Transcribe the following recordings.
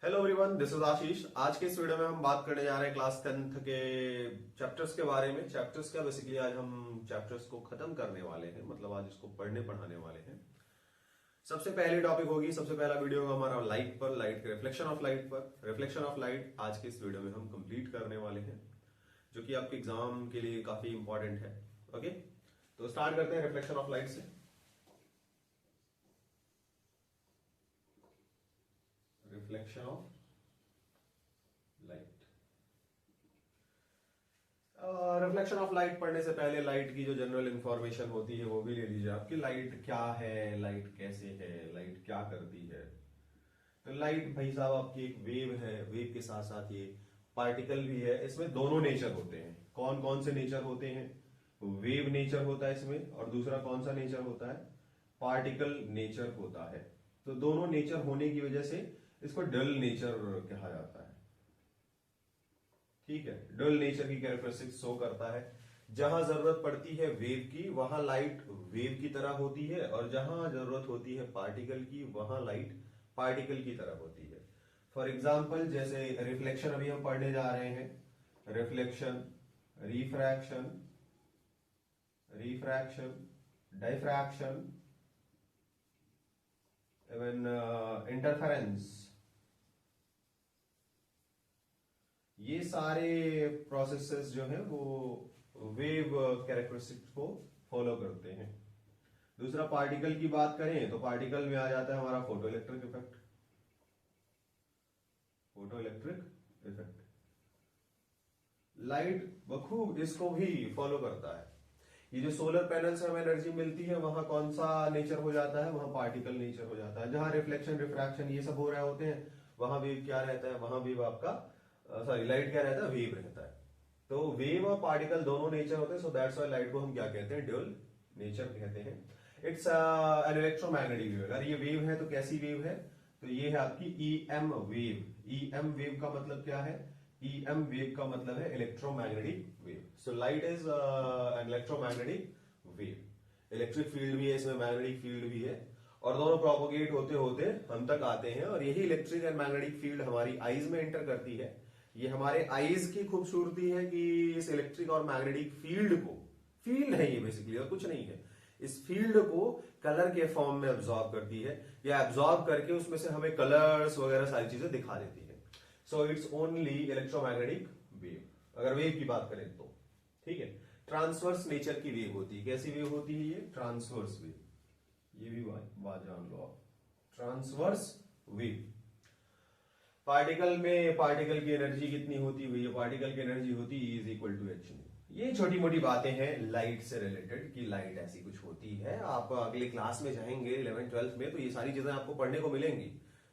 Hello everyone, this is आशीष। आज के इस वीडियो में हम बात करने जा रहे हैं क्लास 10th के चैप्टर्स के बारे में। चैप्टर्स क्या, बेसिकली आज हम चैप्टर्स को खत्म करने वाले हैं, मतलब आज इसको पढ़ाने वाले हैं। सबसे पहली टॉपिक होगी, सबसे पहला वीडियो होगा हमारा लाइट पर, लाइट के रिफ्लेक्शन ऑफ लाइट पर। रिफ्लेक्शन ऑफ लाइट आज के इस वीडियो में हम कंप्लीट करने वाले हैं, जो कि आपके एग्जाम के लिए काफी इंपॉर्टेंट है। ओके, तो स्टार्ट करते हैं रिफ्लेक्शन ऑफ लाइट से। Reflection of light. Reflection of light पढ़ने से पहले लाइट की जो जनरल इंफॉर्मेशन होती है वो भी ले लीजिए आपकी। लाइट क्या है, लाइट कैसे है, लाइट क्या करती है। तो लाइट भाई साहब आपकी एक वेव है, वेव के साथ साथ ये पार्टिकल भी है। इसमें दोनों नेचर होते हैं। कौन कौन से नेचर होते हैं? वेव नेचर होता है इसमें, और दूसरा कौन सा नेचर होता है? पार्टिकल नेचर होता है। तो दोनों नेचर होने की वजह से इसको डल नेचर कहा जाता है। ठीक है, डल नेचर की कैरेक्टरिस्टिक्स शो करता है। जहां जरूरत पड़ती है वेव की, वहां लाइट वेव की तरह होती है, और जहां जरूरत होती है पार्टिकल की, वहां लाइट पार्टिकल की तरह होती है। फॉर एग्जाम्पल, जैसे रिफ्लेक्शन अभी हम पढ़ने जा रहे हैं। Reflection, refraction, refraction, diffraction, even interference, ये सारे प्रोसेसेस जो है वो वेव कैरेक्टरिस्टिक्स को फॉलो करते हैं। दूसरा, पार्टिकल की बात करें तो पार्टिकल में आ जाता है हमारा photo electric effect. Photo electric effect light बखूब इसको भी फॉलो करता है। ये जो सोलर पैनल से हमें एनर्जी मिलती है, वहां कौन सा नेचर हो जाता है? वहां पार्टिकल नेचर हो जाता है। जहां रिफ्लेक्शन, रिफ्रैक्शन ये सब हो रहे होते हैं, वहां वेव क्या रहता है? वहां वेव आपका लाइट क्या रहता है? वेव रहता है। तो वेव और पार्टिकल दोनों नेचर होते हैं। सो दैट्स व्हाई लाइट को हम क्या कहते हैं? ड्यूल नेचर कहते हैं। It's an electromagnetic wave. अगर ये वेव है तो कैसी वेव है? तो ये है आपकी ईएम वेव। ईएम वेव का मतलब क्या है? ईएम वेव का मतलब है electromagnetic wave. So light is an electromagnetic wave. Electric field भी है इसमें, मैग्नेटिक फील्ड भी है, और दोनों प्रोपोगेट होते होते हम तक आते हैं। और यही इलेक्ट्रिक एंड मैग्नेटिक फील्ड हमारी आईज में एंटर करती है। ये हमारे आईज की खूबसूरती है कि इस इलेक्ट्रिक और मैग्नेटिक फील्ड को, फील्ड है ये बेसिकली और कुछ नहीं है, इस फील्ड को कलर के फॉर्म में एब्जॉर्ब करती है, या एब्जॉर्ब करके उसमें से हमें कलर्स वगैरह सारी चीजें दिखा देती है। So it's only electromagnetic wave, अगर वेव की बात करें तो। ठीक है, ट्रांसवर्स नेचर की वेव होती है। कैसी वेव होती है ये? Transverse wave. ये भी बात जान लो आप, ट्रांसवर्स वेव। पार्टिकल में पार्टिकल की एनर्जी कितनी होती है? पार्टिकल की एनर्जी होती है इज इक्वल टू एच। ये छोटी मोटी बातें हैं लाइट से रिलेटेड, कि लाइट ऐसी कुछ होती है। आप अगले क्लास में जाएंगे 11th 12th में, तो ये सारी चीजें आपको पढ़ने को मिलेंगी।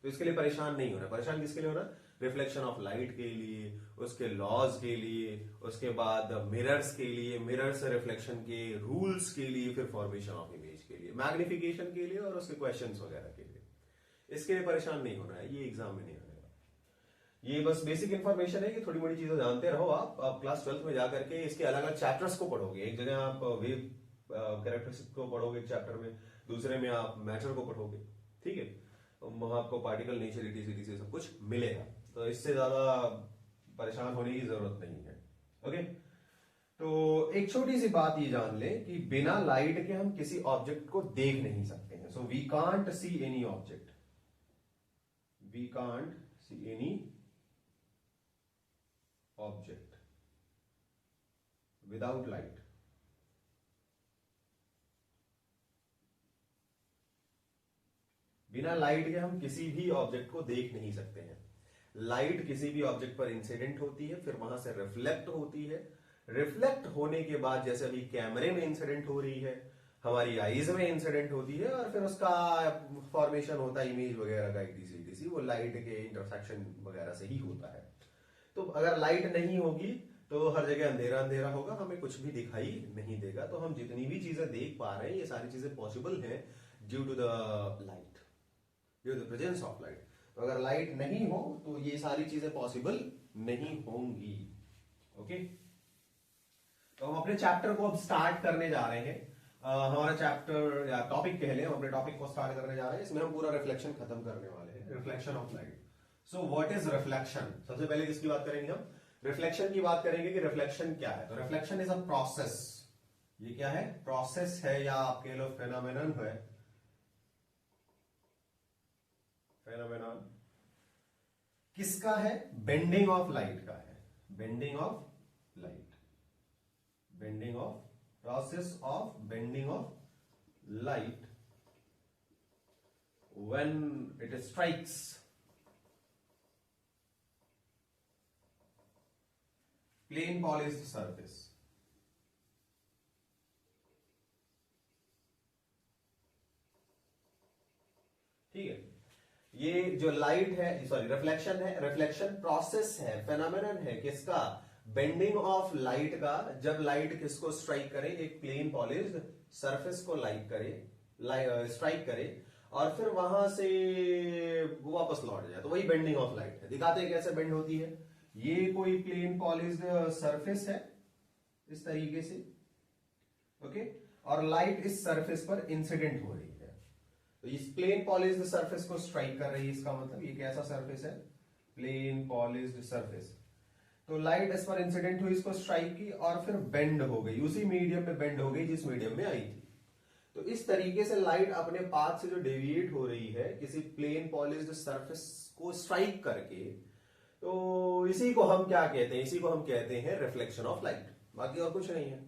तो इसके लिए परेशान नहीं होना। परेशान किसके लिए होना? रिफ्लेक्शन ऑफ लाइट के लिए, उसके लॉज के लिए, उसके बाद मिरर्स के लिए, मिरर से रिफ्लेक्शन के रूल्स के लिए, फिर फॉर्मेशन ऑफ इमेज के लिए, मैग्निफिकेशन के लिए, और उसके क्वेश्चंस वगैरह के लिए। इसके लिए परेशान नहीं होना है, ये एग्जाम में नहीं आएगा। ये बस बेसिक इन्फॉर्मेशन है कि थोड़ी मोड़ी चीजें जानते रहो। आप क्लास 12th में जाकर के इसके अलग अलग चैप्टर्स को पढ़ोगे। एक जगह आप वेव कैरेक्टरिस्टिक को पढ़ोगे एक चैप्टर में, दूसरे में आप मैटर को पढ़ोगे। ठीक है, वहां आपको पार्टिकल नेचर, इटीसी से सब कुछ मिलेगा। तो इससे ज्यादा परेशान होने की जरूरत नहीं है। ओके, तो एक छोटी सी बात ये जान ले कि बिना लाइट के हम किसी ऑब्जेक्ट को देख नहीं सकते हैं। So we can't see any object, we can't see any object without light. बिना लाइट के हम किसी भी ऑब्जेक्ट को देख नहीं सकते हैं। लाइट किसी भी ऑब्जेक्ट पर इंसिडेंट होती है, फिर वहां से रिफ्लेक्ट होती है। रिफ्लेक्ट होने के बाद, जैसे अभी कैमरे में इंसिडेंट हो रही है, हमारी आईज में इंसिडेंट होती है, और फिर उसका फॉर्मेशन होता है इमेज वगैरह का, इटीसी। वो लाइट के इंटरसेक्शन वगैरह से ही होता है। तो अगर लाइट नहीं होगी तो हर जगह अंधेरा अंधेरा होगा, हमें कुछ भी दिखाई नहीं देगा। तो हम जितनी भी चीजें देख पा रहे हैं, ये सारी चीजें पॉसिबल हैं due to the light, due to the presence of light. तो अगर लाइट नहीं हो तो ये सारी चीजें पॉसिबल नहीं होंगी। ओके, तो हम अपने चैप्टर को अब स्टार्ट करने जा रहे हैं। हमारा चैप्टर या टॉपिक कह लें, हम अपने टॉपिक को स्टार्ट करने जा रहे हैं। इसमें हम पूरा रिफ्लेक्शन खत्म करने वाले हैं, reflection of light. So what is reflection? सबसे पहले किसकी बात करेंगे हम? रिफ्लेक्शन की बात करेंगे कि रिफ्लेक्शन क्या है। तो रिफ्लेक्शन इज अ प्रोसेस। ये क्या है? प्रोसेस है, या आप कह लो फेनोमेनन है। फेनोमेनन किसका है? बेंडिंग ऑफ लाइट का है। Bending of light, bending of, process of bending of light when it strikes plane polished surface। ठीक है, ये जो लाइट है, सॉरी रिफ्लेक्शन है, रिफ्लेक्शन प्रोसेस है, फेनोमेनन है किसका? बेंडिंग ऑफ लाइट का। जब लाइट किसको स्ट्राइक करे? एक प्लेन पॉलिश्ड सरफेस को लाइट करे, स्ट्राइक करे, और फिर वहां से वो वापस लौट जाए, तो वही बेंडिंग ऑफ लाइट है। दिखाते हैं कैसे बेंड होती है। ये कोई प्लेन पॉलिश्ड सरफेस है इस तरीके से, ओके, और लाइट इस सरफेस पर इंसिडेंट हो रही है। तो इस प्लेन पॉलिश्ड सरफेस को स्ट्राइक कर रही है, इसका मतलब ये कैसा सरफेस है? Plane polished surface. तो लाइट इस पर इंसिडेंट हुई, इसको स्ट्राइक की, और फिर बेंड हो गई, उसी मीडियम में बेंड हो गई जिस मीडियम में आई थी। तो इस तरीके से लाइट अपने पाथ से जो डेविएट हो रही है किसी प्लेन पॉलिश्ड सरफेस को स्ट्राइक करके, तो इसी को हम क्या कहते हैं? इसी को हम कहते हैं रिफ्लेक्शन ऑफ लाइट, बाकी और कुछ नहीं है।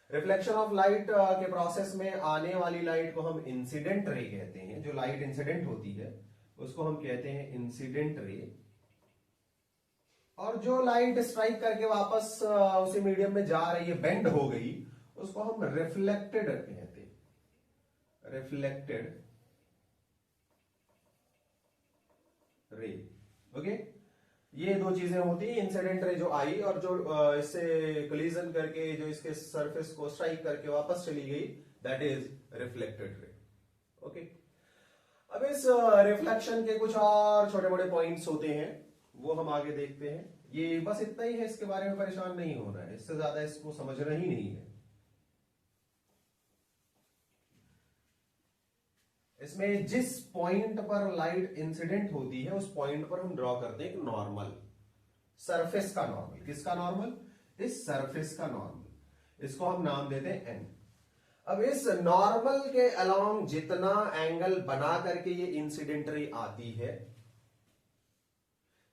रिफ्लेक्शन ऑफ लाइट के प्रोसेस में आने वाली लाइट को हम इंसिडेंट रे कहते हैं। जो लाइट इंसिडेंट होती है उसको हम कहते हैं इंसिडेंट रे, और जो लाइट स्ट्राइक करके वापस उसी मीडियम में जा रही है, बेंड हो गई, उसको हम रिफ्लेक्टेड कहते हैं। Reflected ray, okay. ये दो चीजें होती है, इंसिडेंट रे जो आई और जो इससे कोलिजन करके जो इसके सरफेस को स्ट्राइक करके वापस चली गई, that is reflected ray, okay. अब इस रिफ्लेक्शन के कुछ और छोटे बड़े पॉइंट्स होते हैं, वो हम आगे देखते हैं। ये बस इतना ही है, इसके बारे में परेशान नहीं होना है, इससे ज्यादा इसको समझना ही नहीं है। इसमें जिस पॉइंट पर लाइट इंसिडेंट होती है उस पॉइंट पर हम ड्रॉ करते हैं एक नॉर्मल, सरफेस का नॉर्मल। किसका नॉर्मल? इस सरफेस का नॉर्मल। इसको हम नाम देते हैं एन। अब इस नॉर्मल के अलोंग जितना एंगल बना करके ये इंसिडेंट रे आती है,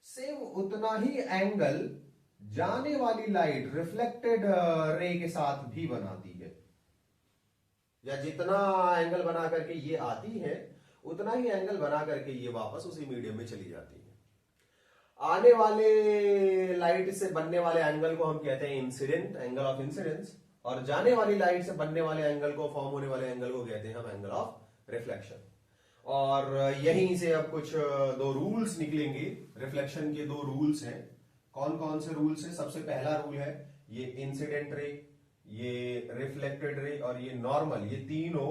सेम उतना ही एंगल जाने वाली लाइट रिफ्लेक्टेड रे के साथ भी बनाती है। या जितना एंगल बना करके ये आती है उतना ही एंगल बना करके ये वापस उसी मीडियम में चली जाती है। आने वाले लाइट से बनने वाले एंगल को हम कहते हैं इंसिडेंट, एंगल ऑफ इंसिडेंस, और जाने वाली लाइट से बनने वाले एंगल को, फॉर्म होने वाले एंगल को कहते हैं हम एंगल ऑफ रिफ्लेक्शन। और यहीं से अब कुछ दो रूल्स निकलेंगे। रिफ्लेक्शन के दो रूल्स हैं। कौन कौन से रूल्स हैं? सबसे पहला रूल है ये इंसिडेंट रे, ये रिफ्लेक्टेड रे और ये नॉर्मल, ये तीनों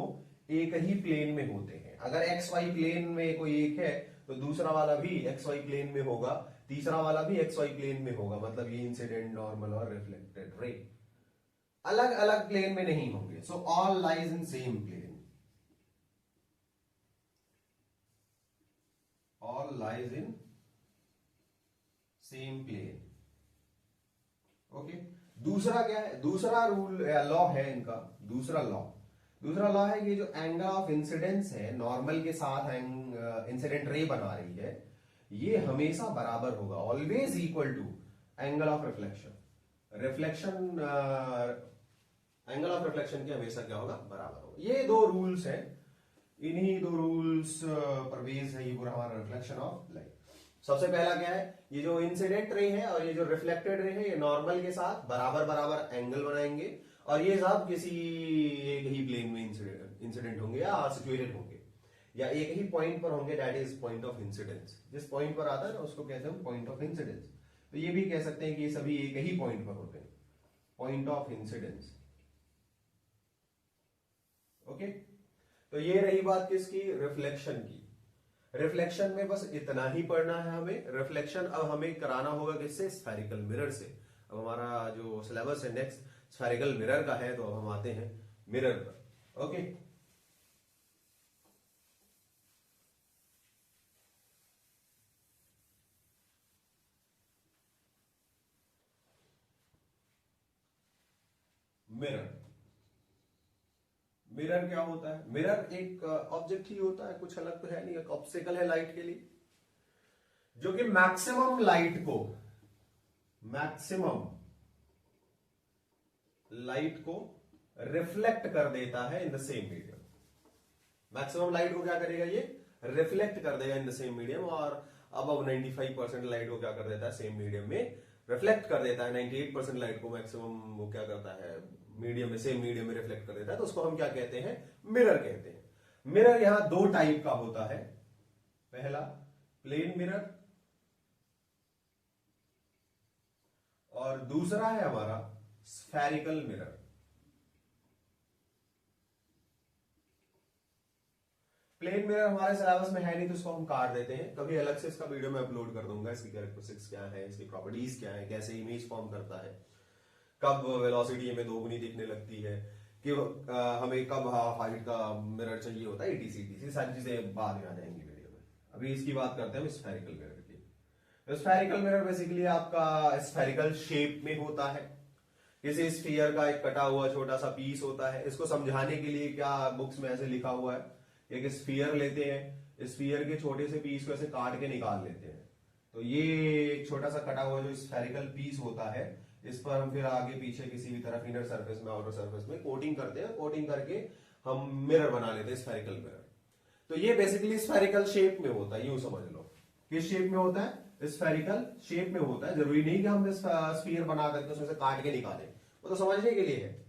एक ही प्लेन में होते हैं। अगर एक्स वाई प्लेन में कोई एक है तो दूसरा वाला भी एक्स वाई प्लेन में होगा, तीसरा वाला भी एक्स वाई प्लेन में होगा। मतलब ये इंसिडेंट, नॉर्मल और रिफ्लेक्टेड रे अलग अलग प्लेन में नहीं होंगे। So all lies in same plane, all lies in same plane, okay. दूसरा क्या है? दूसरा रूल लॉ है इनका, दूसरा लॉ है ये जो एंगल ऑफ इंसिडेंस है, नॉर्मल के साथ इंसिडेंट रे बना रही है, ये हमेशा बराबर होगा, always equal to angle of reflection. Angle of reflection के हमेशा क्या होगा? बराबर होगा। ये दो रूल्स हैं, इन्हीं दो रूल्स पर बेस्ड है ये पूरा हमारा रिफ्लेक्शन ऑफ लाइट। सबसे पहला क्या है? ये जो इंसिडेंट रे है और ये जो रिफ्लेक्टेड रे है, ये नॉर्मल के साथ बराबर बराबर एंगल बनाएंगे, और ये सब किसी एक ही प्लेन में इंसिडेंट होंगे या सिचुएटेड होंगे, या एक ही पॉइंट पर होंगे, that is point of incidence. जिस पॉइंट पर आता है ना उसको कहते हैं पॉइंट ऑफ इंसिडेंस। तो ये भी कह सकते हैं कि ये सभी एक ही पॉइंट पर होते हैं, पॉइंट ऑफ इंसिडेंस, ओके। तो ये रही बात किसकी? रिफ्लेक्शन की। रिफ्लेक्शन में बस इतना ही पढ़ना है हमें। रिफ्लेक्शन अब हमें कराना होगा किससे? स्फेरिकल मिरर से। अब हमारा जो सिलेबस है नेक्स्ट स्फेरिकल मिरर का है, तो अब हम आते हैं मिरर पर, ओके। मिरर। मिरर क्या होता है? मिरर एक ऑब्जेक्ट ही होता है, कुछ अलग तो है नहीं, एक ऑब्स्टेकल है लाइट के लिए, जो कि मैक्सिमम लाइट को रिफ्लेक्ट कर देता है in the same medium. Maximum light को क्या करेगा? ये रिफ्लेक्ट कर देगा इन द सेम मीडियम, और अब 95% लाइट को क्या कर देता है? सेम मीडियम में रिफ्लेक्ट कर देता है। 98% लाइट को मैक्सिमम वो क्या करता है? मीडियम में, सेम मीडियम में रिफ्लेक्ट कर देता है। तो उसको हम क्या कहते हैं? मिरर कहते हैं। मिरर यहां दो टाइप का होता है। पहला प्लेन मिरर, और दूसरा है हमारा स्फेरिकल मिरर। प्लेन मिरर हमारे सिलेबस में है नहीं, तो इसको हम काट देते हैं। कभी अलग से इसका वीडियो मैं अपलोड कर दूंगा, इसकी कैरेक्टरिस्टिक्स क्या है, इसकी प्रॉपर्टीज क्या है, कैसे इमेज फॉर्म करता है, कब वेलोसिटी हमें दोगुनी दिखने लगती है, कि हमें कब हाफ हाइट का मिरर चाहिए होता है, ETC सारी चीजें बाद में आ जाएंगी वीडियो में। अभी इसकी बात करते हैं हम स्फेरिकल मिरर की। स्फेरिकल मिरर बेसिकली आपका स्फेरिकल शेप में होता है। किसी स्फीयर का एक कटा हुआ छोटा सा पीस होता है। इसको समझाने के लिए क्या बुक्स में ऐसे लिखा हुआ है, एक स्फीयर लेते हैं, स्फीयर के छोटे से पीस को ऐसे काट के निकाल लेते हैं। तो ये एक छोटा सा कटा हुआ जो स्फेरिकल पीस होता है, इस पर हम फिर आगे पीछे किसी भी तरफ इनर सरफेस में, आउटर सरफेस में कोटिंग करते हैं। कोटिंग करके हम मिरर बना लेते हैं, स्फेरिकल मिरर। तो ये बेसिकली स्फेरिकल शेप में होता है, यूं समझ लो। किस शेप में होता है? स्फेरिकल शेप में होता है। जरूरी नहीं कि हम स्फीयर बना करके उसमें से काट के निकालें, वो तो समझने के लिए है।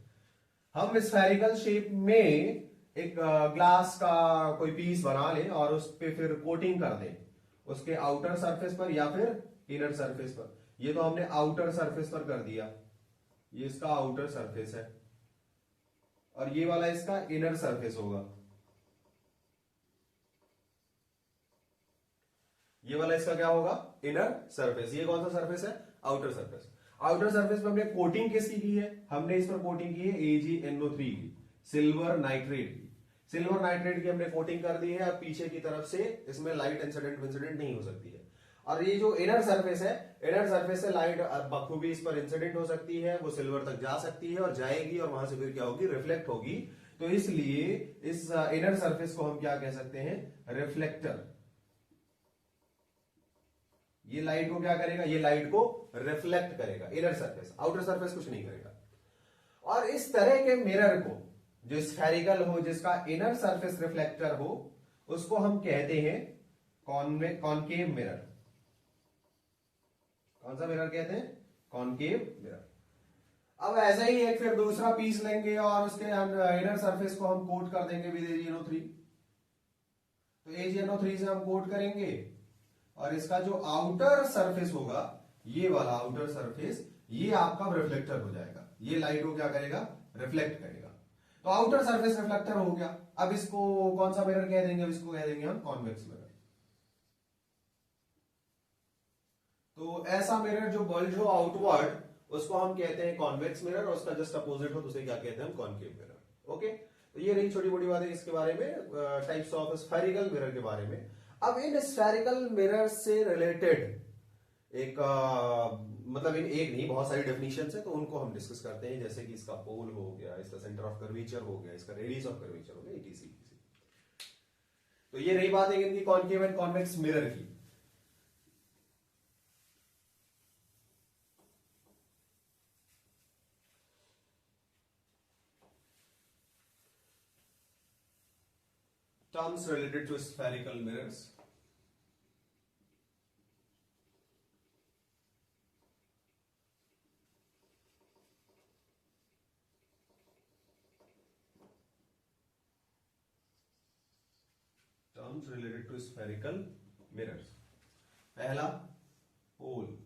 हम स्फेरिकल शेप में एक ग्लास का कोई पीस बना लें और उस पर फिर कोटिंग कर दें, उसके आउटर सरफेस पर या फिर इनर सरफेस पर। ये तो हमने आउटर सरफेस पर कर दिया, ये इसका आउटर सरफेस है, और ये वाला इसका इनर सरफेस होगा। ये वाला इसका क्या होगा? Inner surface. ये कौन सा सरफेस है? Outer surface. आउटर सरफेस पर हमने कोटिंग किसकी की है? हमने इस पर कोटिंग की है AgNO3 की, सिल्वर नाइट्रेट की। सिल्वर नाइट्रेट की हमने कोटिंग कर दी है। अब पीछे की तरफ से इसमें लाइट इंसिडेंट नहीं हो सकती है। और ये जो इनर सरफेस है, इनर सरफेस से लाइट बखूबी इस पर इंसिडेंट हो सकती है, वो सिल्वर तक जा सकती है और जाएगी, और वहां से फिर क्या होगी? रिफ्लेक्ट होगी। तो इसलिए इस इनर सरफेस को हम क्या कह सकते हैं? रिफ्लेक्टर। ये लाइट को क्या करेगा? ये लाइट को रिफ्लेक्ट करेगा, इनर सरफेस। आउटर सरफेस कुछ नहीं करेगा। और इस तरह के मिरर को, जो स्फेरिकल हो, जिसका इनर सरफेस रिफ्लेक्टर हो, उसको हम कहते हैं कॉनकेव मिरर। कौन सा मिरर कहते हैं? Concave mirror. अब ऐसे ही एक फिर दूसरा पीस लेंगे और उसके इनर सरफेस को हम कोट कर देंगे विद AgNO3। तो AgNO3 से हम कोट करेंगे, और इसका जो आउटर सरफेस होगा, ये वाला आउटर सरफेस, ये आपका रिफ्लेक्टर हो जाएगा। ये लाइट को क्या करेगा? रिफ्लेक्ट करेगा। तो आउटर सरफेस रिफ्लेक्टर हो गया। अब इसको कौन सा मिरर कह देंगे? अब इसको कह देंगे हम कॉन्वेक्स मिरर। तो ऐसा मिरर जो बल्ज हो आउटवर्ड, उसको हम कहते हैं कॉन्वेक्स मिरर, और उसका जस्ट अपोजिट हो तो उसे क्या कहते हैं? हम कॉनकेव मिरर। ओके, तो ये रही छोटी मोटी बातें इसके बारे में, टाइप्स ऑफ स्फेरिकल मिरर के बारे में। अब इन स्फेरिकल मिरर से रिलेटेड एक मतलब इन एक नहीं, बहुत सारी डेफिनेशन है, तो उनको हम डिस्कस करते हैं। जैसे कि इसका पोल हो गया, इसका सेंटर ऑफ कर्वेचर हो गया, इसका रेडियस ऑफ कर्वेचर हो गया, ETC। तो ये रही बात है इनकी कॉनकेव एंड कॉन्वेक्स मिरर की। Terms related to spherical mirrors. Terms related to spherical mirrors. पहला, पोल।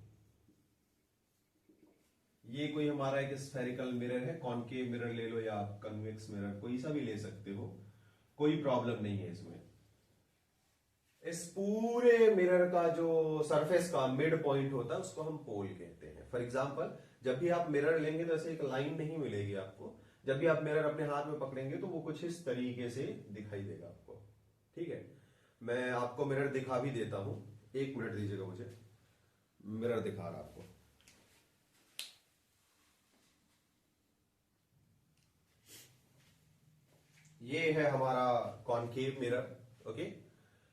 ये कोई हमारा एक स्फेरिकल मिरर है, कॉनकेव मिरर ले लो या कन्वेक्स मिरर, कोई सा भी ले सकते हो, कोई प्रॉब्लम नहीं है इसमें। इस पूरे मिरर का जो सरफेस का मिड पॉइंट होता है, उसको हम पोल कहते हैं। फॉर एग्जांपल, जब भी आप मिरर लेंगे तो ऐसे एक लाइन नहीं मिलेगी आपको। जब भी आप मिरर अपने हाथ में पकड़ेंगे तो वो कुछ इस तरीके से दिखाई देगा आपको। ठीक है, मैं आपको मिरर दिखा भी देता हूं, एक मिनट दीजिएगा मुझे। मिरर दिखा रहा आपको। ये है हमारा कॉनकेव मिरर। ओके,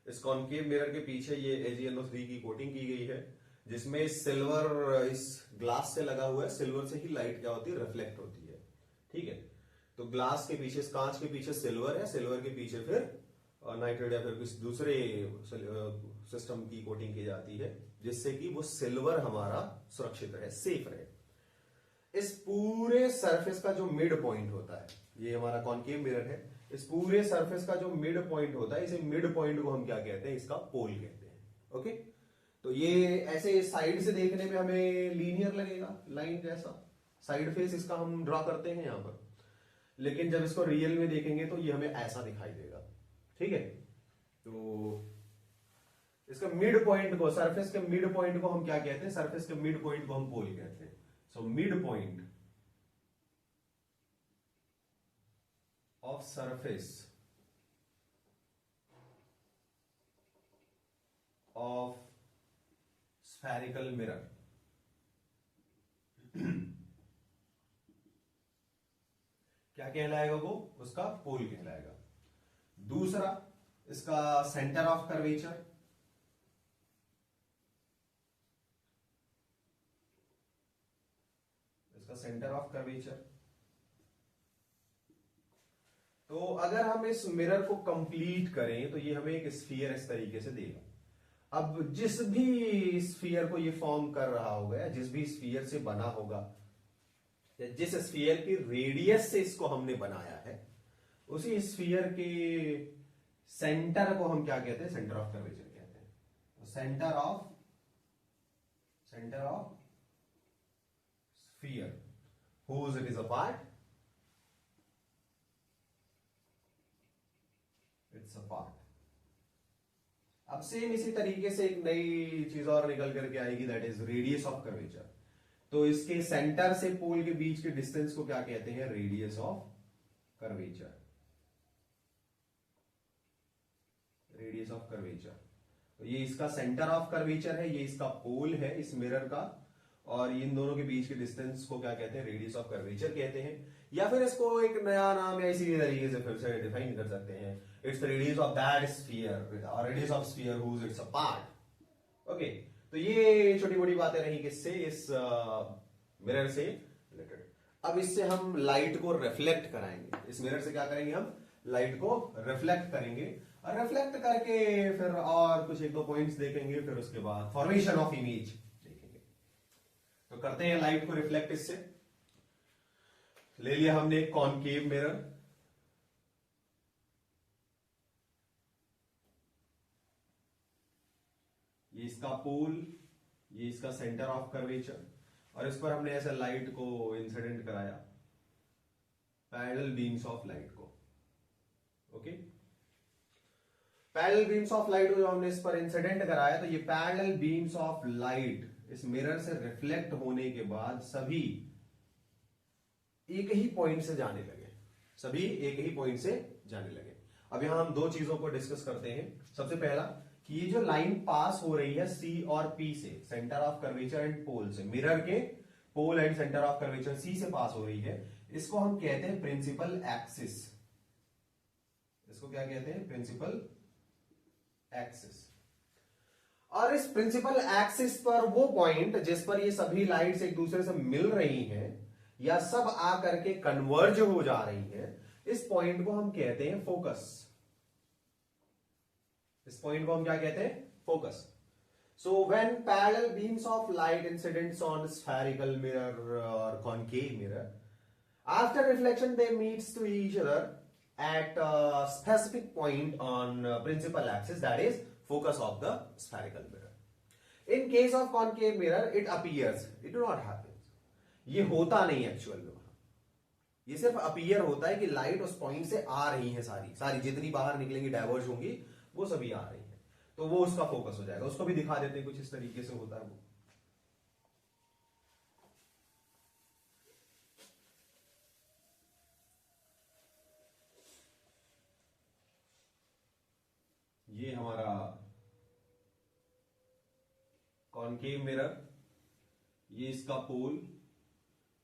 इस कॉनकेव मिरर के पीछे ये AgNO3 की कोटिंग की गई है, जिसमें सिल्वर इस ग्लास से लगा हुआ है। सिल्वर से ही लाइट क्या होती है, रिफ्लेक्ट होती है। ठीक है, तो ग्लास के पीछे, कांच के पीछे सिल्वर है, सिल्वर के पीछे फिर नाइट्रेट या फिर किसी दूसरे सिस्टम की कोटिंग की जाती है, जिससे कि वो सिल्वर हमारा सुरक्षित रहे, सेफ रहे। इस पूरे सरफेस का जो मिड पॉइंट होता है, ये हमारा कॉनकेव मिरर है, इस पूरे सरफेस का जो मिड पॉइंट होता है, इसे मिड पॉइंट को हम क्या कहते हैं, इसका पोल कहते हैं। ओके, तो ये ऐसे साइड से देखने में हमें लीनियर लगेगा, लाइन जैसा साइड फेस इसका हम ड्रॉ करते हैं यहां पर, लेकिन जब इसको रियल में देखेंगे तो ये हमें ऐसा दिखाई देगा। ठीक है, तो इसका मिड पॉइंट को, सरफेस के मिड पॉइंट को हम क्या कहते हैं, सरफेस के मिड पॉइंट को हम पोल कहते हैं। So mid point of surface of spherical mirror क्या कहलाएगा, वो उसका पोल कहलाएगा। दूसरा, इसका सेंटर ऑफ कर्वेचर, इसका सेंटर ऑफ कर्वेचर। तो अगर हम इस मिरर को कंप्लीट करें तो ये हमें एक स्फीयर इस तरीके से देगा। अब जिस भी स्फीयर को ये फॉर्म कर रहा होगा, या जिस भी स्फीयर से बना होगा, या जिस स्फीयर की रेडियस से इसको हमने बनाया है, उसी स्फीयर के सेंटर को हम क्या कहते हैं, सेंटर ऑफ कर्वेचर कहते हैं। तो centre of sphere whose it is a part, it's a part। अब सेम इसी तरीके से एक नई चीज और निकल करके आएगी, that is radius of curvature. तो इसके सेंटर से पोल के बीच के डिस्टेंस को क्या कहते हैं, radius of curvature, radius of curvature. तो ये इसका सेंटर ऑफ कर्वेचर है, ये इसका पोल है इस मिरर का, और इन दोनों के बीच के डिस्टेंस को क्या कहते हैं, रेडियस ऑफ कर्वेचर कहते हैं। या फिर इसको एक नया नाम या इसी तरीके से फिर से डिफाइन कर सकते हैं, it's the radius of that sphere, और radius of sphere whose it's a part. Okay, तो ये छोटी मोटी बातें रही किससे, इस मिरर से रिलेटेड। अब इससे हम लाइट को रिफ्लेक्ट कराएंगे, इस मिरर से क्या करेंगे, हम लाइट को रिफ्लेक्ट करेंगे, और रिफ्लेक्ट करके फिर और कुछ एक दो पॉइंट्स देखेंगे, फिर उसके बाद फॉर्मेशन ऑफ इमेज देखेंगे। तो करते हैं लाइट को रिफ्लेक्ट। इससे ले लिया हमने एक कॉनकेव मिरर, ये इसका पोल, ये इसका सेंटर ऑफ कर्वेचर, और इस पर हमने ऐसे लाइट को इंसिडेंट कराया, पैरेलल बीम्स ऑफ लाइट को। Okay, parallel beams of light को जो हमने इस पर इंसिडेंट कराया, तो ये पैरेलल बीम्स ऑफ लाइट इस मिरर से रिफ्लेक्ट होने के बाद सभी एक ही पॉइंट से जाने लगे, सभी एक ही पॉइंट से जाने लगे। अब यहां हम दो चीजों को डिस्कस करते हैं। सबसे पहला कि ये जो लाइन पास हो रही है सी और पी से, centre of curvature and pole से, मिरर के pole and centre of curvature C से पास हो रही है, इसको हम कहते हैं प्रिंसिपल एक्सिस। इसको क्या कहते हैं, प्रिंसिपल एक्सिस। और इस प्रिंसिपल एक्सिस पर वो पॉइंट जिस पर ये सभी लाइट्स एक दूसरे से मिल रही हैं या सब आकर के कन्वर्ज हो जा रही हैं, इस पॉइंट को हम कहते हैं फोकस। इस पॉइंट को हम क्या कहते हैं, focus. So when parallel beams of light incidents on spherical mirror और concave mirror, after reflection they meets to each other at a specific point on principal axis, that is focus of the spherical mirror. In case of concave mirror it appears, it do not happen, ये होता नहीं actual में, ये सिर्फ appear होता है कि light उस पॉइंट से आ रही है, सारी जितनी बाहर निकलेंगी, डाइवर्ज होंगी, वो सभी आ रही है, तो वो उसका फोकस हो जाएगा। उसको भी दिखा देते हैं, कुछ इस तरीके से होता है वो। ये हमारा कॉनकेव मिरर, ये इसका पोल,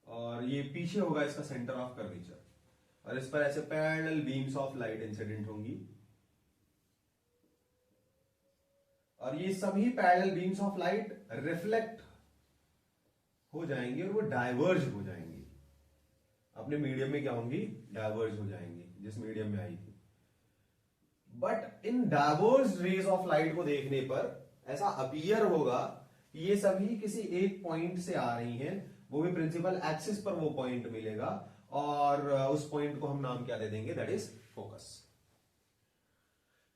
और ये पीछे होगा इसका सेंटर ऑफ कर्वेचर। और इस पर ऐसे parallel beams of light incident होंगी, और ये सभी parallel beams of light reflect हो जाएंगी और वो डाइवर्ज हो जाएंगी, अपने मीडियम में क्या होंगी, डाइवर्ज हो जाएंगी, जिस मीडियम में आई थी। But in diverge rays of light को देखने पर ऐसा अपीयर होगा कि ये सभी किसी एक पॉइंट से आ रही हैं, वो भी प्रिंसिपल एक्सिस पर वो पॉइंट मिलेगा, और उस पॉइंट को हम नाम क्या दे देंगे, दैट इज फोकस।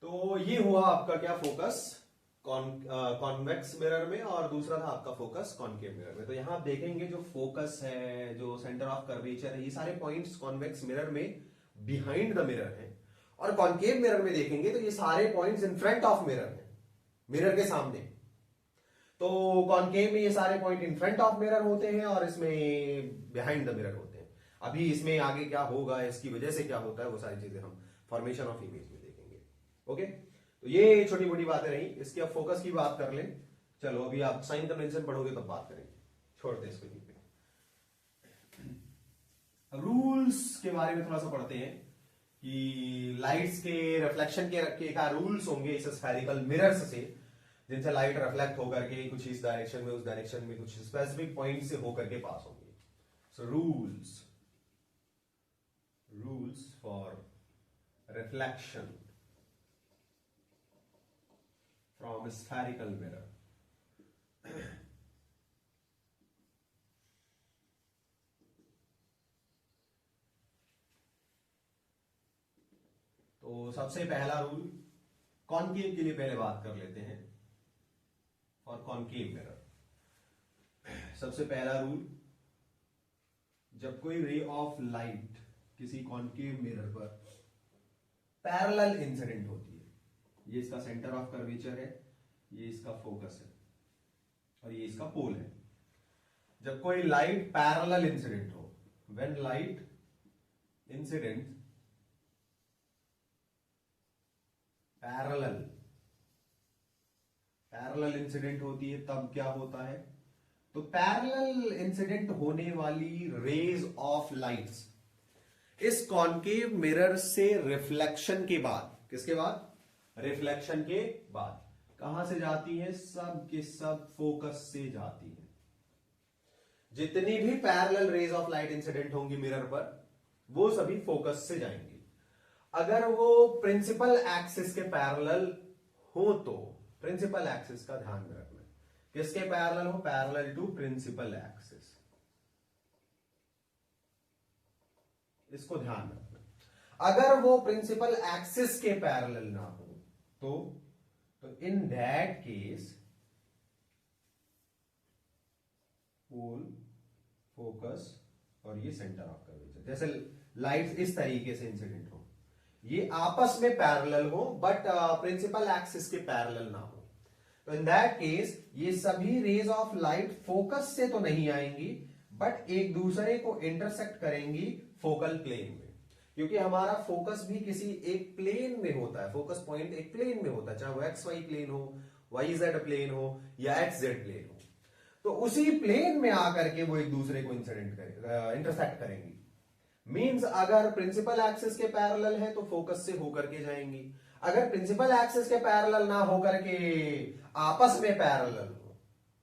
तो ये हुआ आपका क्या, फोकस कॉन्वेक्स मिरर में, और दूसरा था आपका फोकस कॉनकेव मिरर में। तो यहां आप देखेंगे जो फोकस है, जो सेंटर ऑफ कर्वेचर है, ये सारे पॉइंट्स कॉन्वेक्स मिरर में बिहाइंड द मिरर है, और कॉनकेव मिरर में देखेंगे तो ये सारे points in front of mirror है, मिरर के सामने। तो कॉनकेव में ये सारे point in front of mirror होते हैं और इसमें बिहाइंड द मिरर होते हैं। अभी इसमें आगे क्या होगा, इसकी वजह से क्या होता है, वो सारी चीजें हम फॉर्मेशन ऑफ इमेज में देखेंगे। ओके, तो ये छोटी मोटी बातें रही। इसकी अब फोकस की बात कर लें। चलो अभी आप साइन कन्वेंशन पढ़ोगे तब बात करेंगे, छोड़ते इसको यहीं पे। रूल्स के बारे में थोड़ा सा पढ़ते हैं कि लाइट्स के रिफ्लेक्शन के क्या रूल्स होंगे इस स्फेरिकल मिरर्स से, जिनसे लाइट रिफ्लेक्ट होकर के कुछ इस डायरेक्शन में, उस डायरेक्शन में, कुछ स्पेसिफिक पॉइंट से होकर के पास होंगे। So rules for reflection from spherical mirror. तो सबसे पहला रूल कॉनकेव के लिए पहले बात कर लेते हैं। और कॉनकेव मिरर, सबसे पहला रूल, जब कोई रे ऑफ लाइट किसी कॉनकेव मिरर पर पैरेलल इंसिडेंट होती है, ये इसका सेंटर ऑफ कर्वेचर है, ये इसका फोकस है, और ये इसका पोल है। जब कोई लाइट पैरेलल इंसिडेंट हो, when light incident parallel incident होती है, तब क्या होता है, तो पैरेलल इंसिडेंट होने वाली रेज ऑफ लाइट्स इस कॉनकेव मिरर से रिफ्लेक्शन के बाद, किसके बाद, रिफ्लेक्शन के बाद कहां से जाती है, सब के सब फोकस से जाती है। जितनी भी parallel raise of light incident होंगी मिरर पर, वो सभी फोकस से जाएंगी। अगर वो प्रिंसिपल एक्सिस के पैरेलल हो, तो प्रिंसिपल एक्सिस का ध्यान में रखना, किसके पैरेलल हो, पैरेलल टू प्रिंसिपल एक्सिस, इसको ध्यान रखना। अगर वो प्रिंसिपल एक्सिस के पैरेलल ना हो तो in that case pole, focus और ये सेंटर ऑफ कर्वेचर, जैसे लाइट इस तरीके से इंसिडेंट हो, ये आपस में पैरेलल हो बट प्रिंसिपल एक्सिस के पैरेलल ना हो, तो इन दैट केस ये सभी रेज ऑफ लाइट फोकस से तो नहीं आएंगी बट एक दूसरे को इंटरसेक्ट करेंगी फोकल प्लेन में, क्योंकि हमारा फोकस भी किसी एक प्लेन में होता है, फोकस पॉइंट एक प्लेन में होता है, चाहे वो एक्स वाई प्लेन हो, वाई जेड प्लेन हो या एक्स जेड प्लेन हो, तो उसी प्लेन में आकर के वो एक दूसरे को इंटरसेक्ट करेंगी। मींस अगर प्रिंसिपल एक्सिस के पैरेलल है तो फोकस से होकर के जाएंगी, अगर प्रिंसिपल एक्सिस के पैरेलल ना होकर के आपस में पैरेलल हो,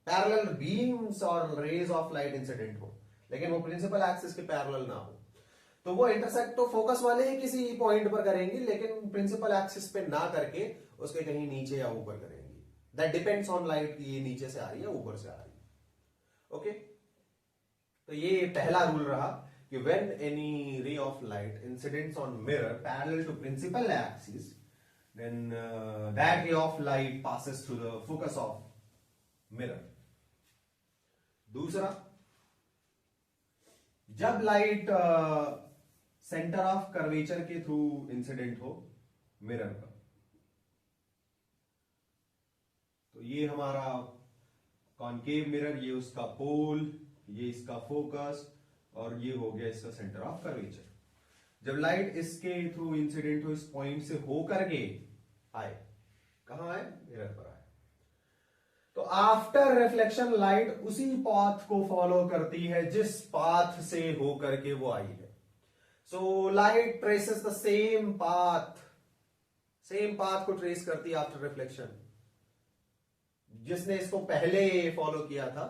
पैरेलल बीम्स और रेज ऑफ लाइट इंसिडेंट हो, लेकिन वो प्रिंसिपल एक्सिस के पैरेलल ना हो, तो वो इंटरसेक्ट तो फोकस वाले ही किसी पॉइंट पर करेंगी, लेकिन प्रिंसिपल एक्सिस पे ना करके उसके कहीं नीचे या ऊपर करेंगी। दैट डिपेंड्स ऑन लाइट कि ये नीचे से आ रही है ऊपर से आ रही है। ओके, तो ये पहला रूल रहा कि when any ray of light incidents on mirror parallel to principal axis, then that ray of light passes through the focus of mirror. दूसरा, जब लाइट सेंटर ऑफ कर्वेचर के थ्रू इंसिडेंट हो mirror पर, तो ये हमारा कॉनकेव मिरर, ये उसका पोल, ये इसका फोकस और ये हो गया इसका सेंटर ऑफ कर्वेचर। जब लाइट इसके थ्रू इंसिडेंट हो, इस पॉइंट से होकर के आए, कहां आए, मिरर पर आए, तो आफ्टर रिफ्लेक्शन लाइट उसी पाथ को फॉलो करती है जिस पाथ से होकर के वो आई है। So light traces the same path को ट्रेस करती है आफ्टर रिफ्लेक्शन, जिसने इसको पहले फॉलो किया था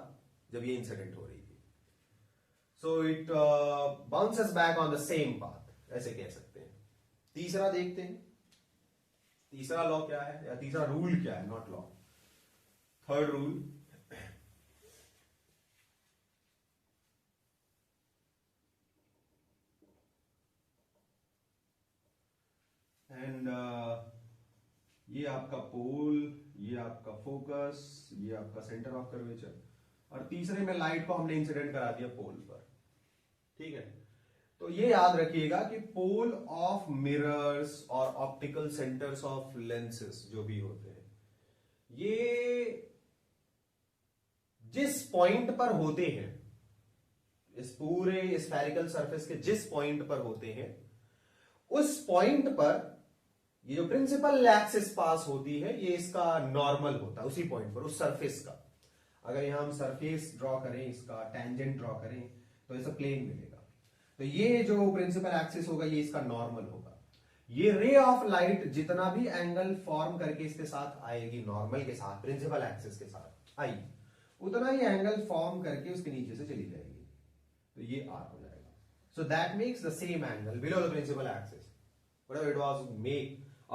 जब ये इंसिडेंट हो रही थी। So it bounces back on the same path, ऐसे कह सकते हैं। तीसरा देखते हैं, तीसरा लॉ क्या है, या तीसरा रूल क्या है, not law, third rule. And ये आपका पोल, ये आपका फोकस, ये आपका सेंटर ऑफ कर्वेचर, और तीसरे में लाइट को हमने इंसिडेंट करा दिया पोल पर। ठीक है, तो ये याद रखिएगा कि पोल ऑफ मिरर्स और ऑप्टिकल सेंटर्स ऑफ लेंसेस जो भी होते हैं, ये जिस पॉइंट पर होते हैं, इस पूरे स्फेरिकल सरफेस के जिस पॉइंट पर होते हैं, उस पॉइंट पर ये जो प्रिंसिपल एक्सिस पास होती है, ये इसका नॉर्मल होता है उसी पॉइंट पर, उस सरफेस का। अगर यहां हम सरफेस ड्रॉ करें, इसका टेंजेंट ड्रॉ करें, तो ऐसा प्लेन मिलेगा। तो ये जो प्रिंसिपल एक्सिस होगा, ये इसका नॉर्मल होगा। ये रे ऑफ लाइट जितना भी एंगल फॉर्म करके इसके साथ आएगी, नॉर्मल के साथ, प्रिंसिपल एक्सिस के साथ आई, उतना ही एंगल फॉर्म करके उसके नीचे से चली जाएगी, तो ये आर हो जाएगा। So that makes the same angle below the principal axis, whatever it was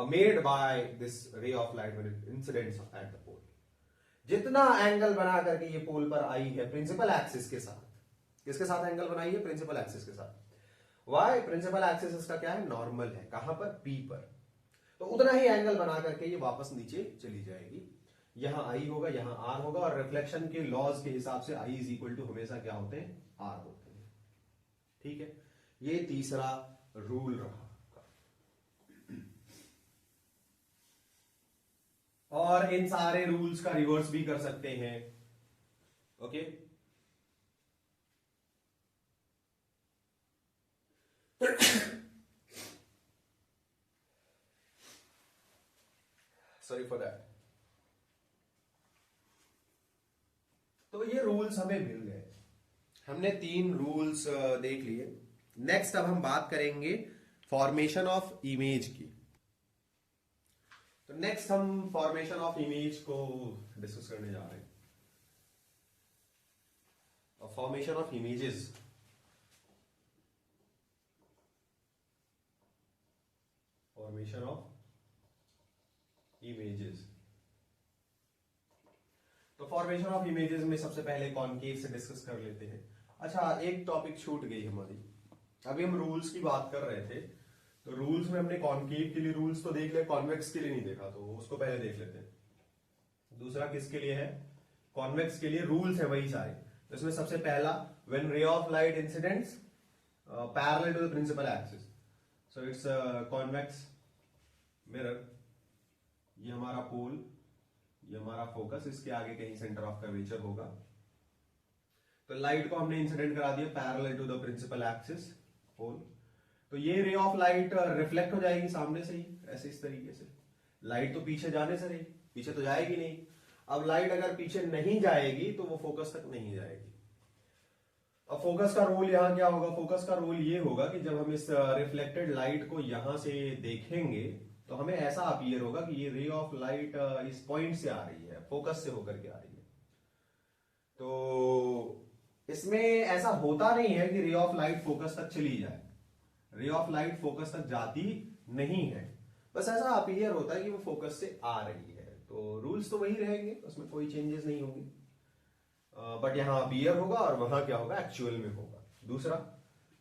made by this ray of light when it incidents at the pole। जितना एंगल बना करके ये पोल पर आई है प्रिंसिपल एक्सिस के साथ, किसके साथ एंगल बनाई है, प्रिंसिपल एक्सिस के साथ। वाई, प्रिंसिपल एक्सिस इसका क्या है, नॉर्मल है, कहां पर, पी पर। तो उतना ही एंगल बना करके ये वापस नीचे चली जाएगी। यहां आई होगा, यहां आर होगा, और रिफ्लेक्शन के लॉज के हिसाब से आई इज इक्वल टू हमेशा क्या होते हैं, आर होते हैं। ठीक है, ये तीसरा रूल रहा। और इन सारे रूल्स का रिवर्स भी कर सकते हैं। Okay, sorry for that. तो ये रूल्स हमें मिल गए, हमने 3 रूल्स देख लिए। नेक्स्ट अब हम बात करेंगे फॉर्मेशन ऑफ इमेज की। तो नेक्स्ट हम फॉर्मेशन ऑफ इमेज को डिस्कस करने जा रहे हैं। Formation of images, formation of images. तो फॉर्मेशन ऑफ इमेजेस में सबसे पहले कॉनकेव से डिस्कस कर लेते हैं। अच्छा, एक टॉपिक छूट गई हमारी, अभी हम रूल्स की बात कर रहे थे, तो रूल्स में हमने कॉनकेव के लिए रूल्स तो देख लिया, कॉन्वेक्स के लिए नहीं देखा, तो उसको पहले देख लेते हैं। दूसरा किसके लिए है, कॉन्वेक्स के लिए रूल्स है वही सारे। तो इसमें सबसे पहला, when ray of light incidents parallel to the principal axis, so it's convex mirror, ये हमारा पोल, ये हमारा फोकस, इसके आगे कहीं सेंटर ऑफ कर्वेचर होगा। तो लाइट को हमने इंसिडेंट करा दिया parallel to the principal axis, pole. तो ये रे ऑफ लाइट रिफ्लेक्ट हो जाएगी सामने से ही, ऐसे इस तरीके से। लाइट तो पीछे जाने से रही, पीछे तो जाएगी नहीं। अब लाइट अगर पीछे नहीं जाएगी तो वो फोकस तक नहीं जाएगी। अब फोकस का रोल यहां क्या होगा, फोकस का रोल ये होगा कि जब हम इस रिफ्लेक्टेड लाइट को यहां से देखेंगे तो हमें ऐसा अपीयर होगा कि ये रे ऑफ लाइट इस पॉइंट से आ रही है, फोकस से होकर के आ रही है। तो इसमें ऐसा होता नहीं है कि रे ऑफ लाइट फोकस तक चली जाए, रे ऑफ लाइट फोकस तक जाती नहीं है, बस ऐसा अपीयर होता है कि वो फोकस से आ रही है। तो रूल्स तो वही रहेंगे, उसमें कोई चेंजेस नहीं होंगे, बट यहां अपीयर होगा और वहां क्या होगा, एक्चुअल में होगा। दूसरा,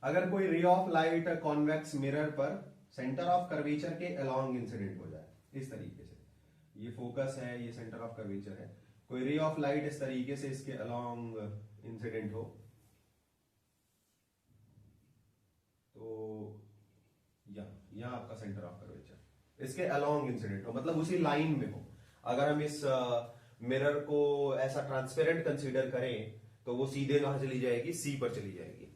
अगर कोई रे ऑफ लाइट कॉन्वेक्स मिरर पर सेंटर ऑफ कर्वेचर के अलोंग इंसिडेंट हो जाए, इस तरीके से, ये फोकस है, ये सेंटर ऑफ कर्वेचर है, कोई रे ऑफ लाइट इस तरीके से इसके अलोंग इंसिडेंट हो, तो यहां आपका सेंटर ऑफ कर्वेचर, इसके अलोंग इंसिडेंट हो, मतलब उसी लाइन में हो। अगर हम इस मिरर को ऐसा ट्रांसपेरेंट कंसीडर करें तो वो सीधे कहां चली जाएगी, सी पर चली जाएगी।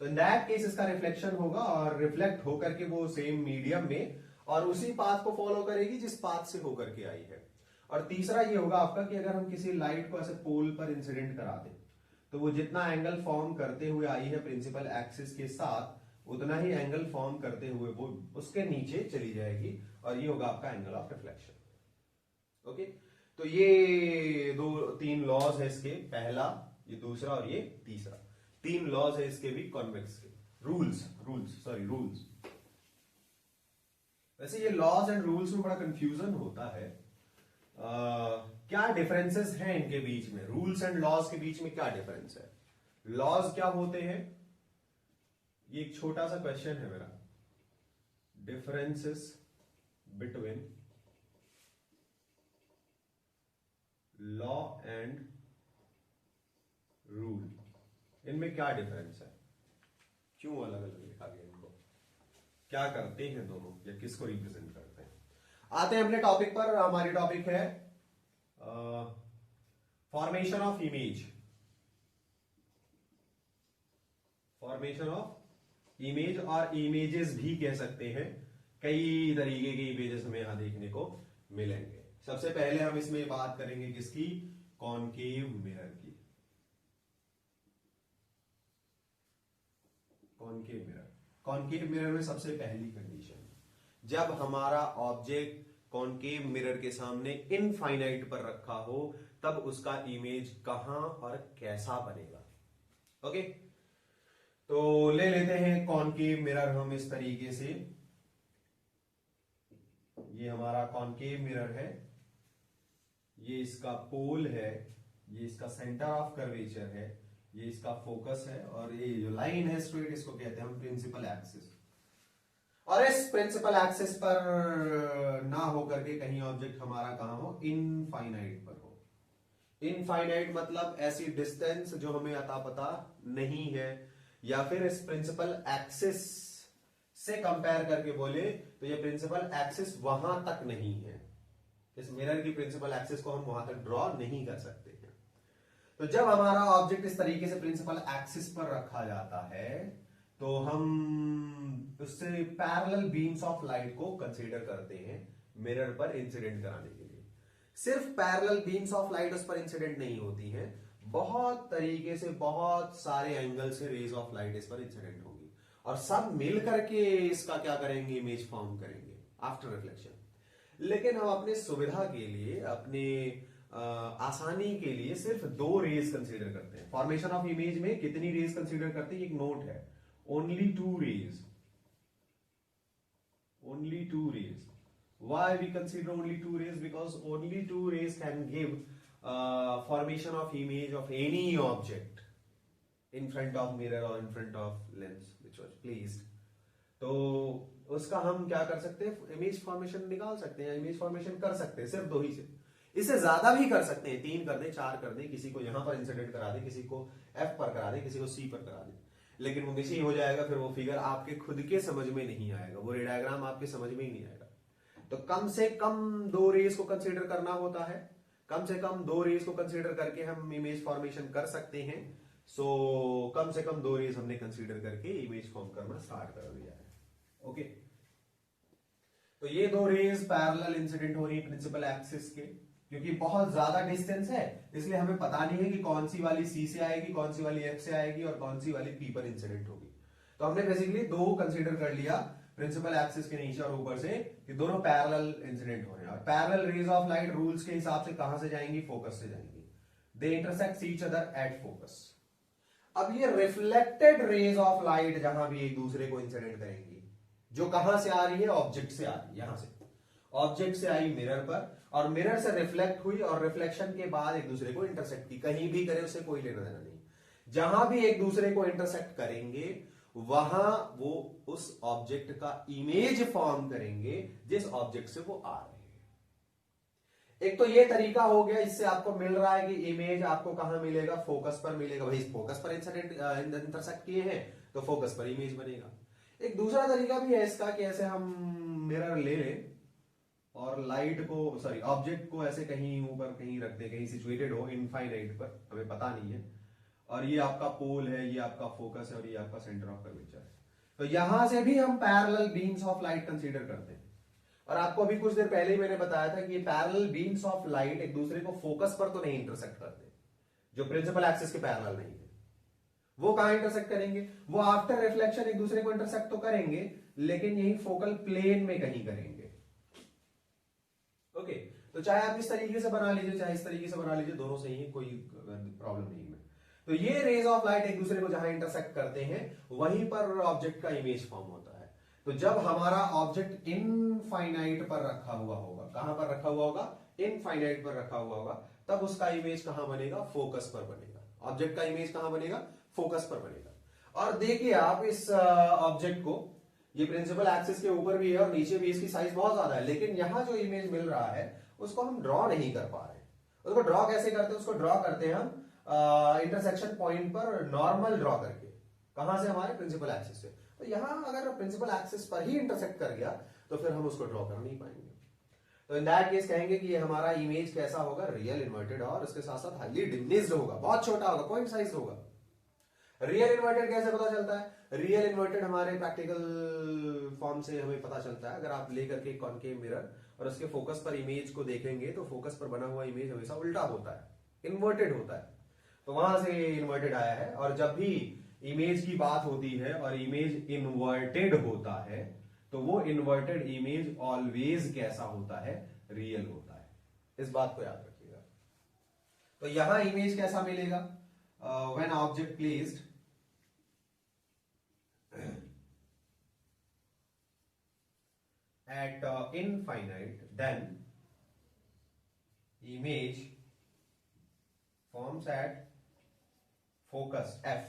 तो इन दैट केस इसका रिफ्लेक्शन होगा और रिफ्लेक्ट होकर के वो सेम मीडियम में और उसी पाथ को फॉलो करेगी जिस पाथ से होकर के आई है। और तीसरा ये होगा आपका कि अगर हम किसी लाइट को ऐसे पोल पर इंसिडेंट करा दें तो वो जितना एंगल फॉर्म करते हुए आई है प्रिंसिपल एक्सिस के साथ, उतना ही एंगल फॉर्म करते हुए वो उसके नीचे चली जाएगी और ये होगा आपका एंगल ऑफ रिफ्लेक्शन। ओके, तो ये तीन लॉज है इसके, पहला, ये दूसरा और ये तीसरा, तीन लॉज है इसके भी कॉन्वेक्स के, रूल्स। वैसे ये लॉज एंड रूल्स में बड़ा कंफ्यूजन होता है। क्या डिफरेंसेस हैं इनके बीच में, रूल्स एंड लॉज के बीच में क्या डिफरेंस है, लॉज क्या होते हैं, ये एक छोटा सा क्वेश्चन है मेरा। Differences between law and rule, इनमें क्या डिफरेंस है, क्यों अलग अलग लिखा गया इनको, क्या करते हैं दोनों या किसको रिप्रेजेंट करते हैं। आते हैं अपने टॉपिक पर। हमारी टॉपिक है formation of image. Formation of image और इमेजेस भी कह सकते हैं, कई तरीके के इमेजेस हमें यहां देखने को मिलेंगे। सबसे पहले हम इसमें बात करेंगे किसकी, कॉनकेव मिरर की। कॉनकेव मिरर में सबसे पहली कंडीशन, जब हमारा ऑब्जेक्ट कॉनकेव मिरर के सामने इनफाइनाइट पर रखा हो तब उसका इमेज कहां और कैसा बनेगा। ओके, तो ले लेते हैं कॉनकेव मिरर हम इस तरीके से, ये हमारा कॉनकेव मिरर है, ये इसका पोल है, ये इसका सेंटर ऑफ कर्वेचर है, ये इसका फोकस है और ये जो लाइन है स्ट्रेट इसको कहते हैं हम प्रिंसिपल एक्सिस। और इस प्रिंसिपल एक्सिस पर ना होकर के कहीं ऑब्जेक्ट हमारा कहां हो, इनफाइनाइट पर हो। इनफाइनाइट मतलब ऐसी डिस्टेंस जो हमें अता पता नहीं है, या फिर इस प्रिंसिपल एक्सिस से कंपेयर करके बोले तो ये प्रिंसिपल एक्सिस वहां तक नहीं है, इस मिरर की प्रिंसिपल एक्सिस को हम वहां तक ड्रॉ नहीं कर सकते हैं। तो जब हमारा ऑब्जेक्ट इस तरीके से प्रिंसिपल एक्सिस पर रखा जाता है तो हम उससे पैरेलल बीम्स ऑफ लाइट को कंसीडर करते हैं मिरर पर इंसिडेंट कराने के लिए। सिर्फ पैरेलल बीम्स ऑफ लाइट उस पर इंसिडेंट नहीं होती हैं, बहुत तरीके से बहुत सारे एंगल से रेज ऑफ लाइट इस पर इंसिडेंट होगी और सब मिल करके इसका क्या करेंगे, इमेज फॉर्म करेंगे आफ्टर रिफ्लेक्शन। लेकिन हम अपने सुविधा के लिए, अपने आसानी के लिए सिर्फ दो रेज कंसीडर करते हैं। फॉर्मेशन ऑफ इमेज में कितनी रेज कंसीडर करते हैं, एक नोट है, only two rays. Only two rays. Why we consider only two rays? Because only two rays can give formation of image of any object in front of mirror or in front of lens which was placed. तो उसका हम क्या कर सकते हैं, image formation निकाल सकते हैं, इमेज फॉर्मेशन कर सकते हैं सिर्फ दो ही से। इससे ज्यादा भी कर सकते हैं, 3 कर दे, 4 कर दे, किसी को यहां पर इंसिडेंट करा दे, किसी को F पर करा दे, किसी को C पर करा दे, लेकिन वो मिसी हो जाएगा, फिर वो फिगर आपके खुद के समझ में नहीं आएगा, वो डायग्राम आपके समझ में ही नहीं आएगा। तो कम से कम 2 रेज को कंसीडर करना होता है, कम से कम 2 रेज को कंसीडर करके हम इमेज फॉर्मेशन कर सकते हैं। सो कम से कम 2 रेज हमने कंसीडर करके इमेज फॉर्म करना स्टार्ट कर दिया है। ओके, तो ये 2 रेज पैरेलल इंसिडेंट हो रही है प्रिंसिपल एक्सिस के, क्योंकि बहुत ज्यादा डिस्टेंस है इसलिए हमें पता नहीं है कि कौन सी वाली सी से आएगी, कौन सी वाली एफ से आएगी और कौन सी वाली पी पर इंसिडेंट होगी। तो हमने बेसिकली 2 कंसीडर कर लिया प्रिंसिपल एक्सिस के नीचे और ऊपर से कि दोनों पैरेलल इंसिडेंट हो रहे हैं। और parallel raise of light rules के हिसाब से कहां से जाएंगी, फोकस से जाएंगी। They intersect each other at focus. अब ये रिफ्लेक्टेड रेज ऑफ लाइट जहां भी एक दूसरे को इंसिडेंट करेंगी, जो कहां से आ रही है, ऑब्जेक्ट से आ रही है, यहां से ऑब्जेक्ट से आई मिरर पर और मिरर से रिफ्लेक्ट हुई और रिफ्लेक्शन के बाद एक दूसरे को इंटरसेक्ट की, कहीं भी करे उससे कोई लेना देना नहीं। जहां भी एक दूसरे को इंटरसेक्ट करेंगे वहां वो उस ऑब्जेक्ट का इमेज फॉर्म करेंगे जिस ऑब्जेक्ट से वो आ रहे हैं। एक तो ये तरीका हो गया, इससे आपको मिल रहा है कि इमेज आपको कहां मिलेगा, फोकस पर मिलेगा। भाई फोकस पर इंटरसेक्ट किए हैं तो फोकस पर इमेज बनेगा। एक दूसरा तरीका भी है इसका कि ऐसे हम मिरर ले लें और लाइट को, सॉरी ऑब्जेक्ट को ऐसे कहीं ऊपर कहीं रख दे, कहीं सिचुएटेड हो इनफाइनाइट पर, हमें पता नहीं है, और ये आपका पोल है, ये आपका फोकस है और ये आपका सेंटर ऑफ कर्वेचर है। तो यहां से भी हम parallel beams of light consider करते हैं। और आपको अभी कुछ देर पहले ही मैंने बताया था कि पैरेलल बीम्स ऑफ लाइट एक दूसरे को फोकस पर तो नहीं इंटरसेक्ट करते, जो प्रिंसिपल एक्सिस के पैरेलल नहीं है। वो कहां इंटरसेक्ट करेंगे? वो आफ्टर रिफ्लेक्शन एक दूसरे को इंटरसेक्ट तो करेंगे, लेकिन यही फोकल प्लेन में कहीं करेंगे। ओके, तो चाहे आप इस तरीके से बना लीजिए चाहे इस तरीके से बना लीजिए, दोनों सही है, कोई प्रॉब्लम नहीं है। तो ये रेज ऑफ लाइट एक दूसरे को जहां इंटरसेक्ट करते हैं वहीं पर ऑब्जेक्ट का इमेज फॉर्म होता है। तो जब हमारा ऑब्जेक्ट इनफाइनाइट पर रखा हुआ होगा, कहां पर रखा हुआ होगा? इनफाइनाइट पर रखा हुआ होगा, तब उसका इमेज कहां बनेगा? फोकस पर बनेगा। ऑब्जेक्ट का इमेज कहां बनेगा? फोकस पर बनेगा। और देखिए आप इस ऑब्जेक्ट को, ये प्रिंसिपल एक्सिस के ऊपर भी है और नीचे भी इसकी साइज बहुत ज्यादा है, लेकिन यहां जो इमेज मिल रहा है उसको हम ड्रॉ नहीं कर पा रहे। उसको ड्रॉ कैसे करते हैं? उसको ड्रॉ करते हैं हम इंटरसेक्शन पॉइंट पर नॉर्मल ड्रॉ करके। कहां से? हमारे प्रिंसिपल एक्सिस से। तो यहां अगर प्रिंसिपल एक्सिस पर ही इंटरसेक्ट कर गया तो फिर हम उसको ड्रॉ कर नहीं पाएंगे। तो इन दैट केस कहेंगे कि ये हमारा इमेज कैसा होगा? रियल इन्वर्टेड, और उसके साथ साथ हाईली डिमिनिश्ड होगा, बहुत छोटा होगा, पॉइंट साइज होगा। रियल इन्वर्टेड कैसे पता चलता है? रियल इन्वर्टेड हमारे प्रैक्टिकल फॉर्म से हमें पता चलता है। अगर आप लेकर के कॉनकेव मिरर और उसके फोकस पर इमेज को देखेंगे तो फोकस पर बना हुआ इमेज हमेशा उल्टा होता है, इन्वर्टेड होता है। तो वहां से इन्वर्टेड आया है। और जब भी इमेज की बात होती है और इमेज इन्वर्टेड होता है तो वो इन्वर्टेड इमेज ऑलवेज कैसा होता है? रियल होता है। इस बात को याद रखिएगा। तो यहां इमेज कैसा मिलेगा? When object placed at infinite, then image forms at focus F,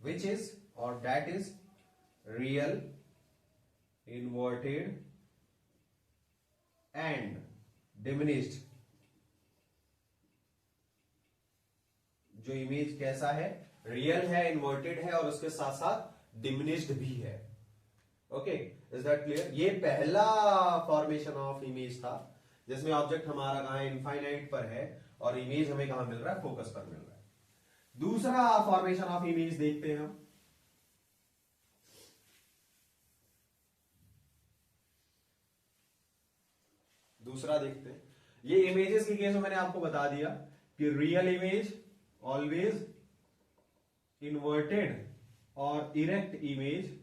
which is or that is real, inverted and diminished। जो इमेज कैसा है? रियल है, इन्वर्टेड है और उसके साथ साथ डिमिनिश्ड भी है। Okay, is that clear? ये पहला फॉर्मेशन ऑफ इमेज था जिसमें ऑब्जेक्ट हमारा कहां है? इनफाइनाइट पर है और इमेज हमें कहां मिल रहा है? फोकस पर मिल रहा है। दूसरा फॉर्मेशन ऑफ इमेज देखते हैं हम। दूसरा देखते हैं। ये इमेजेस के केस में मैंने आपको बता दिया कि रियल इमेज ऑलवेज, इन्वर्टेड और इरेक्ट इमेज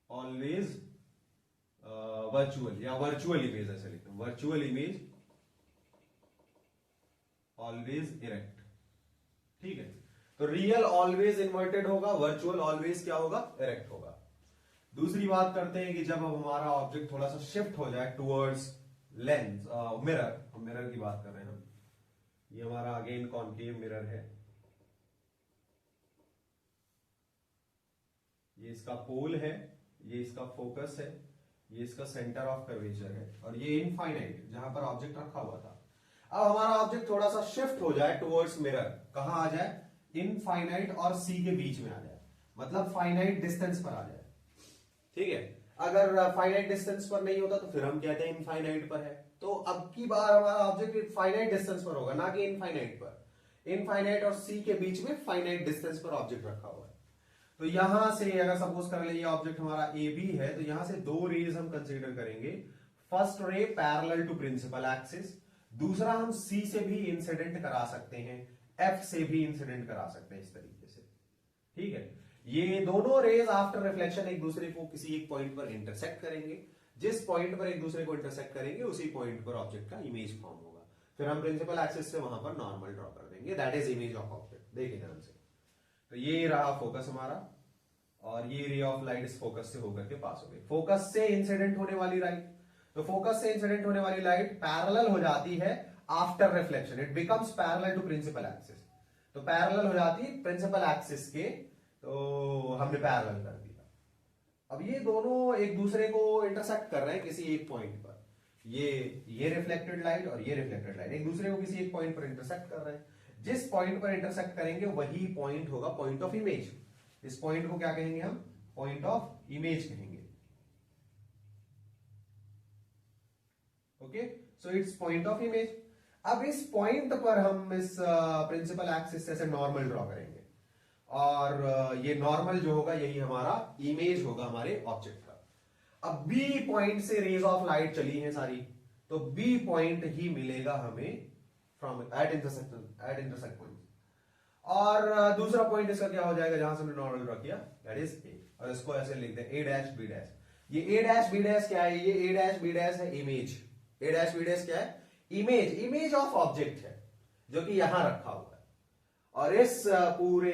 ऑलवेज वर्चुअल, या वर्चुअल इमेज ऐसे लिखते हैं, वर्चुअल इमेज ऑलवेज इरेक्ट। ठीक है, तो रियल ऑलवेज इन्वर्टेड होगा, वर्चुअल ऑलवेज क्या होगा? इरेक्ट होगा। दूसरी बात करते हैं कि जब अब हमारा ऑब्जेक्ट थोड़ा सा शिफ्ट हो जाए टुवर्ड्स लेंस, मिरर, हम मिरर की बात कर रहे हैं हम, ये हमारा अगेन कॉनकेव मिरर है, ये इसका पोल है, ये इसका फोकस है, ये इसका सेंटर ऑफ कर्वेचर है और ये इनफाइनाइट जहां पर ऑब्जेक्ट रखा हुआ था। अब हमारा ऑब्जेक्ट थोड़ा सा शिफ्ट हो जाए टुवर्ड्स मिरर, कहां आ जाए? इनफाइनाइट और सी के बीच में आ जाए, मतलब फाइनाइट डिस्टेंस पर आ जाए। ठीक है, अगर फाइनाइट डिस्टेंस पर नहीं होता तो फिर हम कहते हैं इनफाइनाइट पर है। तो अब की बार हमारा ऑब्जेक्ट फाइनाइट डिस्टेंस पर होगा, ना कि इनफाइनाइट पर। इनफाइनाइट और सी के बीच में फाइनाइट डिस्टेंस पर ऑब्जेक्ट रखा हुआ है। तो यहां से अगर सपोज कर ले ये ऑब्जेक्ट हमारा ए बी है, तो यहां से दो रेज हम कंसीडर करेंगे। First ray parallel to principal axis, दूसरा हम सी से भी इंसिडेंट करा सकते हैं, एफ से भी इंसिडेंट करा सकते हैं, इस तरीके से। ठीक है, ये दोनों रेज आफ्टर रिफ्लेक्शन एक दूसरे को किसी एक पॉइंट पर इंटरसेक्ट करेंगे। जिस पॉइंट पर एक दूसरे को इंटरसेक्ट करेंगे उसी पॉइंट पर ऑब्जेक्ट का इमेज फॉर्म होगा। फिर हम प्रिंसिपल एक्सिस से वहां पर नॉर्मल ड्रॉ कर देंगे, that is image of object. देखिए ध्यान से, तो ये रहा फोकस हमारा और ये रे ऑफ लाइट इस फोकस से होकर के पास हो गई। फोकस से इंसिडेंट होने वाली लाइट, तो फोकस से इंसिडेंट होने वाली लाइट पैरेलल हो जाती है after reflection, it becomes parallel to principal axis. तो पैरेलल हो जाती है प्रिंसिपल एक्सिस के, तो हमने पैरेलल कर दिया। अब ये दोनों एक दूसरे को इंटरसेक्ट कर रहे हैं किसी एक पॉइंट पर, ये रिफ्लेक्टेड लाइट और ये रिफ्लेक्टेड लाइट एक दूसरे को किसी एक पॉइंट पर इंटरसेक्ट कर रहे हैं। जिस पॉइंट पर इंटरसेक्ट करेंगे वही पॉइंट होगा पॉइंट ऑफ इमेज। इस पॉइंट को क्या कहेंगे हम? पॉइंट ऑफ इमेज कहेंगे। Okay, so it's point of image. अब इस पॉइंट पर हम इस प्रिंसिपल एक्सिस से नॉर्मल ड्रॉ करेंगे और ये नॉर्मल जो होगा यही हमारा इमेज होगा हमारे ऑब्जेक्ट का। अब बी पॉइंट से रेज ऑफ लाइट चली हैं सारी, तो बी पॉइंट ही मिलेगा हमें फ्रॉम एट इंटरसेक्ट पॉइंट। और दूसरा पॉइंट इसका क्या हो जाएगा, जहां से हमने नॉर्मल ड्रॉ किया, दैट इज ए, और इसको ऐसे लिखते हैं ए डैश बी डैश। ये ए डैश बी डैश क्या है, ये ए डैश बी डैश है इमेज। ए डैश बी डैश क्या है, इमेज, इमेज ऑफ ऑब्जेक्ट है जो कि यहां रखा हुआ है। और इस पूरे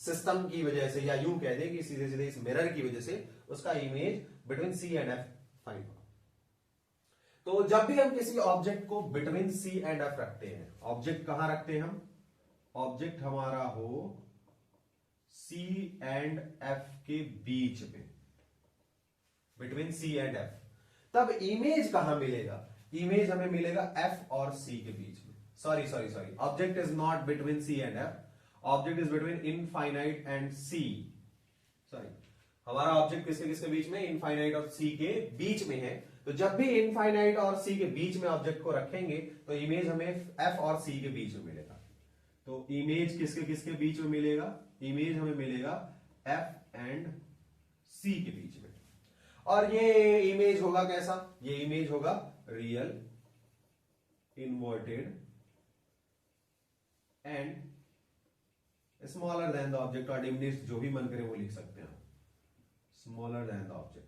सिस्टम की वजह से, या यूं कह दें कि सीधे सीधे इस मिरर की वजह से उसका image between C and F find हुआ। तो जब भी हम किसी ऑब्जेक्ट को बिटवीन सी एंड एफ रखते हैं, ऑब्जेक्ट कहां रखते हैं हम, ऑब्जेक्ट हमारा हो सी एंड एफ के बीच में, बिटवीन सी एंड एफ, तब इमेज कहां मिलेगा, इमेज हमें मिलेगा एफ और सी के बीच में। Sorry object is not between C and F, object is between infinite and C. Sorry, हमारा ऑब्जेक्ट किसके किसके बीच में, इनफाइनाइट और सी के बीच में है। तो जब भी इनफाइनाइट और सी के बीच में ऑब्जेक्ट को रखेंगे तो इमेज हमें एफ और सी के बीच में मिलेगा। तो इमेज किसके किसके बीच में मिलेगा, इमेज हमें मिलेगा एफ एंड सी के बीच में। और ये इमेज होगा कैसा, ये इमेज होगा real, inverted and smaller than the object, और डिमिनिश्ड, जो भी मन करे वो लिख सकते हैं, smaller than the object.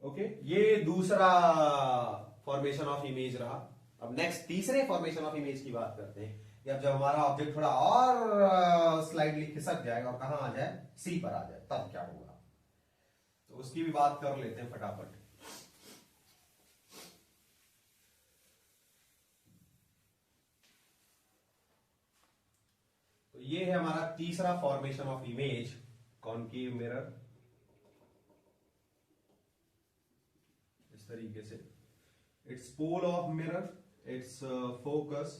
Okay, ये दूसरा फॉर्मेशन ऑफ इमेज रहा। अब नेक्स्ट तीसरे फॉर्मेशन ऑफ इमेज की बात करते हैं कि अब जब हमारा ऑब्जेक्ट थोड़ा और स्लाइडली खिसक जाएगा और कहां आ जाए, सी पर आ जाए, तब क्या होगा, तो उसकी भी बात कर लेते हैं फटाफट। तो ये है हमारा तीसरा formation of image, concave mirror. इस तरीके से its pole of mirror, its focus,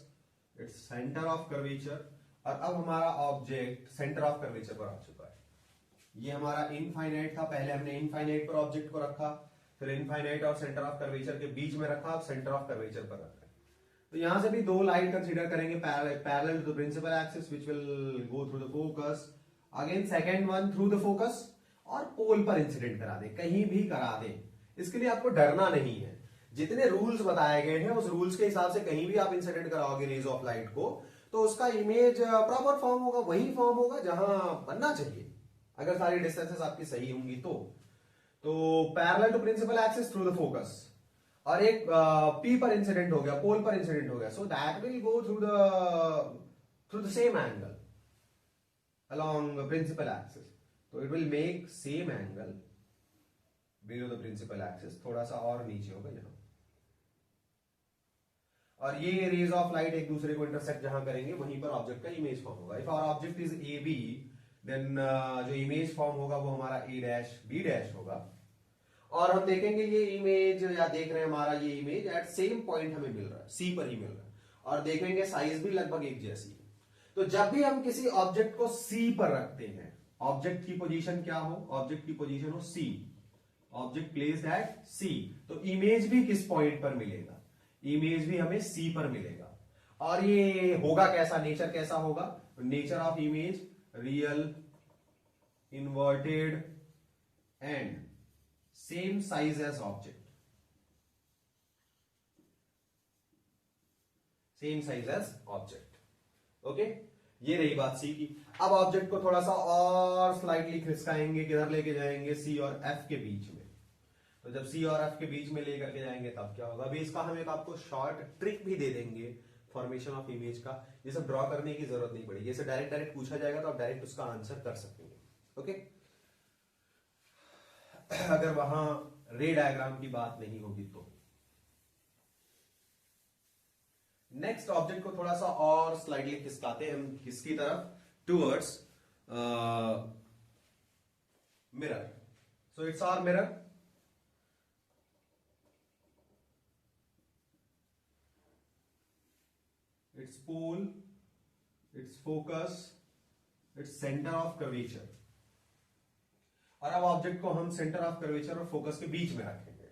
its centre of curvature. और अब हमारा ऑब्जेक्ट सेंटर ऑफ कर्वेचर पर आ चुका है। ये हमारा इनफाइनाइट था, पहले हमने इनफाइनाइट पर ऑब्जेक्ट को रखा, फिर इनफाइनाइट और सेंटर ऑफ कर्वेचर के बीच में रखा, अब सेंटर ऑफ कर्वेचर पर रखा। तो यहां से भी दो लाइन कंसीडर करेंगे, parallel to the principal axis which will go through the focus, again second one through the focus, और पोल पर इंसिडेंट करा दें, कहीं भी करा दें। इसके लिए आपको डरना नहीं है, जितने रूल्स बताए गए हैं उस रूल्स के हिसाब से कहीं भी आप इंसिडेंट कराओगे रेज ऑफ लाइट को, तो उसका इमेज प्रॉपर फॉर्म होगा, वही फॉर्म होगा जहां बनना चाहिए, अगर सारी डिस्टेंसेस आपकी सही होंगी तो। Parallel to principal axis through the focus, और एक पी पर इंसिडेंट हो गया, पोल पर इंसिडेंट हो गया, so that will go through the same angle along principal axis, तो it will make same angle below the principal axis, थोड़ा सा और नीचे होगा यहां। और ये रेज ऑफ लाइट एक दूसरे को इंटरसेक्ट जहां करेंगे वहीं पर ऑब्जेक्ट का इमेज फॉर्म होगा। If our object is A B, then जो इमेज फॉर्म होगा वो हमारा ए डैश बी डैश होगा। और हम देखेंगे ये इमेज, या देख रहे हैं हमारा ये इमेज एट सेम पॉइंट हमें मिल रहा है, सी पर ही मिल रहा है, और देखेंगे साइज भी लगभग एक जैसी है। तो जब भी हम किसी ऑब्जेक्ट को सी पर रखते हैं, ऑब्जेक्ट की पोजीशन क्या हो, ऑब्जेक्ट की पोजीशन हो सी, ऑब्जेक्ट प्लेस्ड एट सी, तो इमेज भी किस पॉइंट पर मिलेगा, इमेज भी हमें सी पर मिलेगा। और ये होगा कैसा, नेचर कैसा होगा, nature of image real, inverted and same size as object, same size as object. Okay, ये रही बात सी की। अब ऑब्जेक्ट को थोड़ा सा और स्लाइटली खिसकाएंगे, किधर लेके जाएंगे, सी और एफ के बीच में। तो जब सी और एफ के बीच में लेकर के जाएंगे तब क्या होगा, अभी इसका हम एक आपको शॉर्ट ट्रिक भी दे देंगे फॉर्मेशन ऑफ इमेज का। ये सब ड्रॉ करने की जरूरत नहीं पड़ेगी, जैसे डायरेक्ट पूछा जाएगा तो आप डायरेक्ट उसका आंसर कर सकेंगे। ओके, अगर वहां रे डायग्राम की बात नहीं होगी तो। नेक्स्ट ऑब्जेक्ट को थोड़ा सा और स्लाइडली खिसकाते हैं हम किसकी तरफ, towards mirror. So it's our mirror, its pole, its focus, its center of curvature। और अब ऑब्जेक्ट को हम सेंटर ऑफ कर्वेचर और फोकस के बीच में रखेंगे।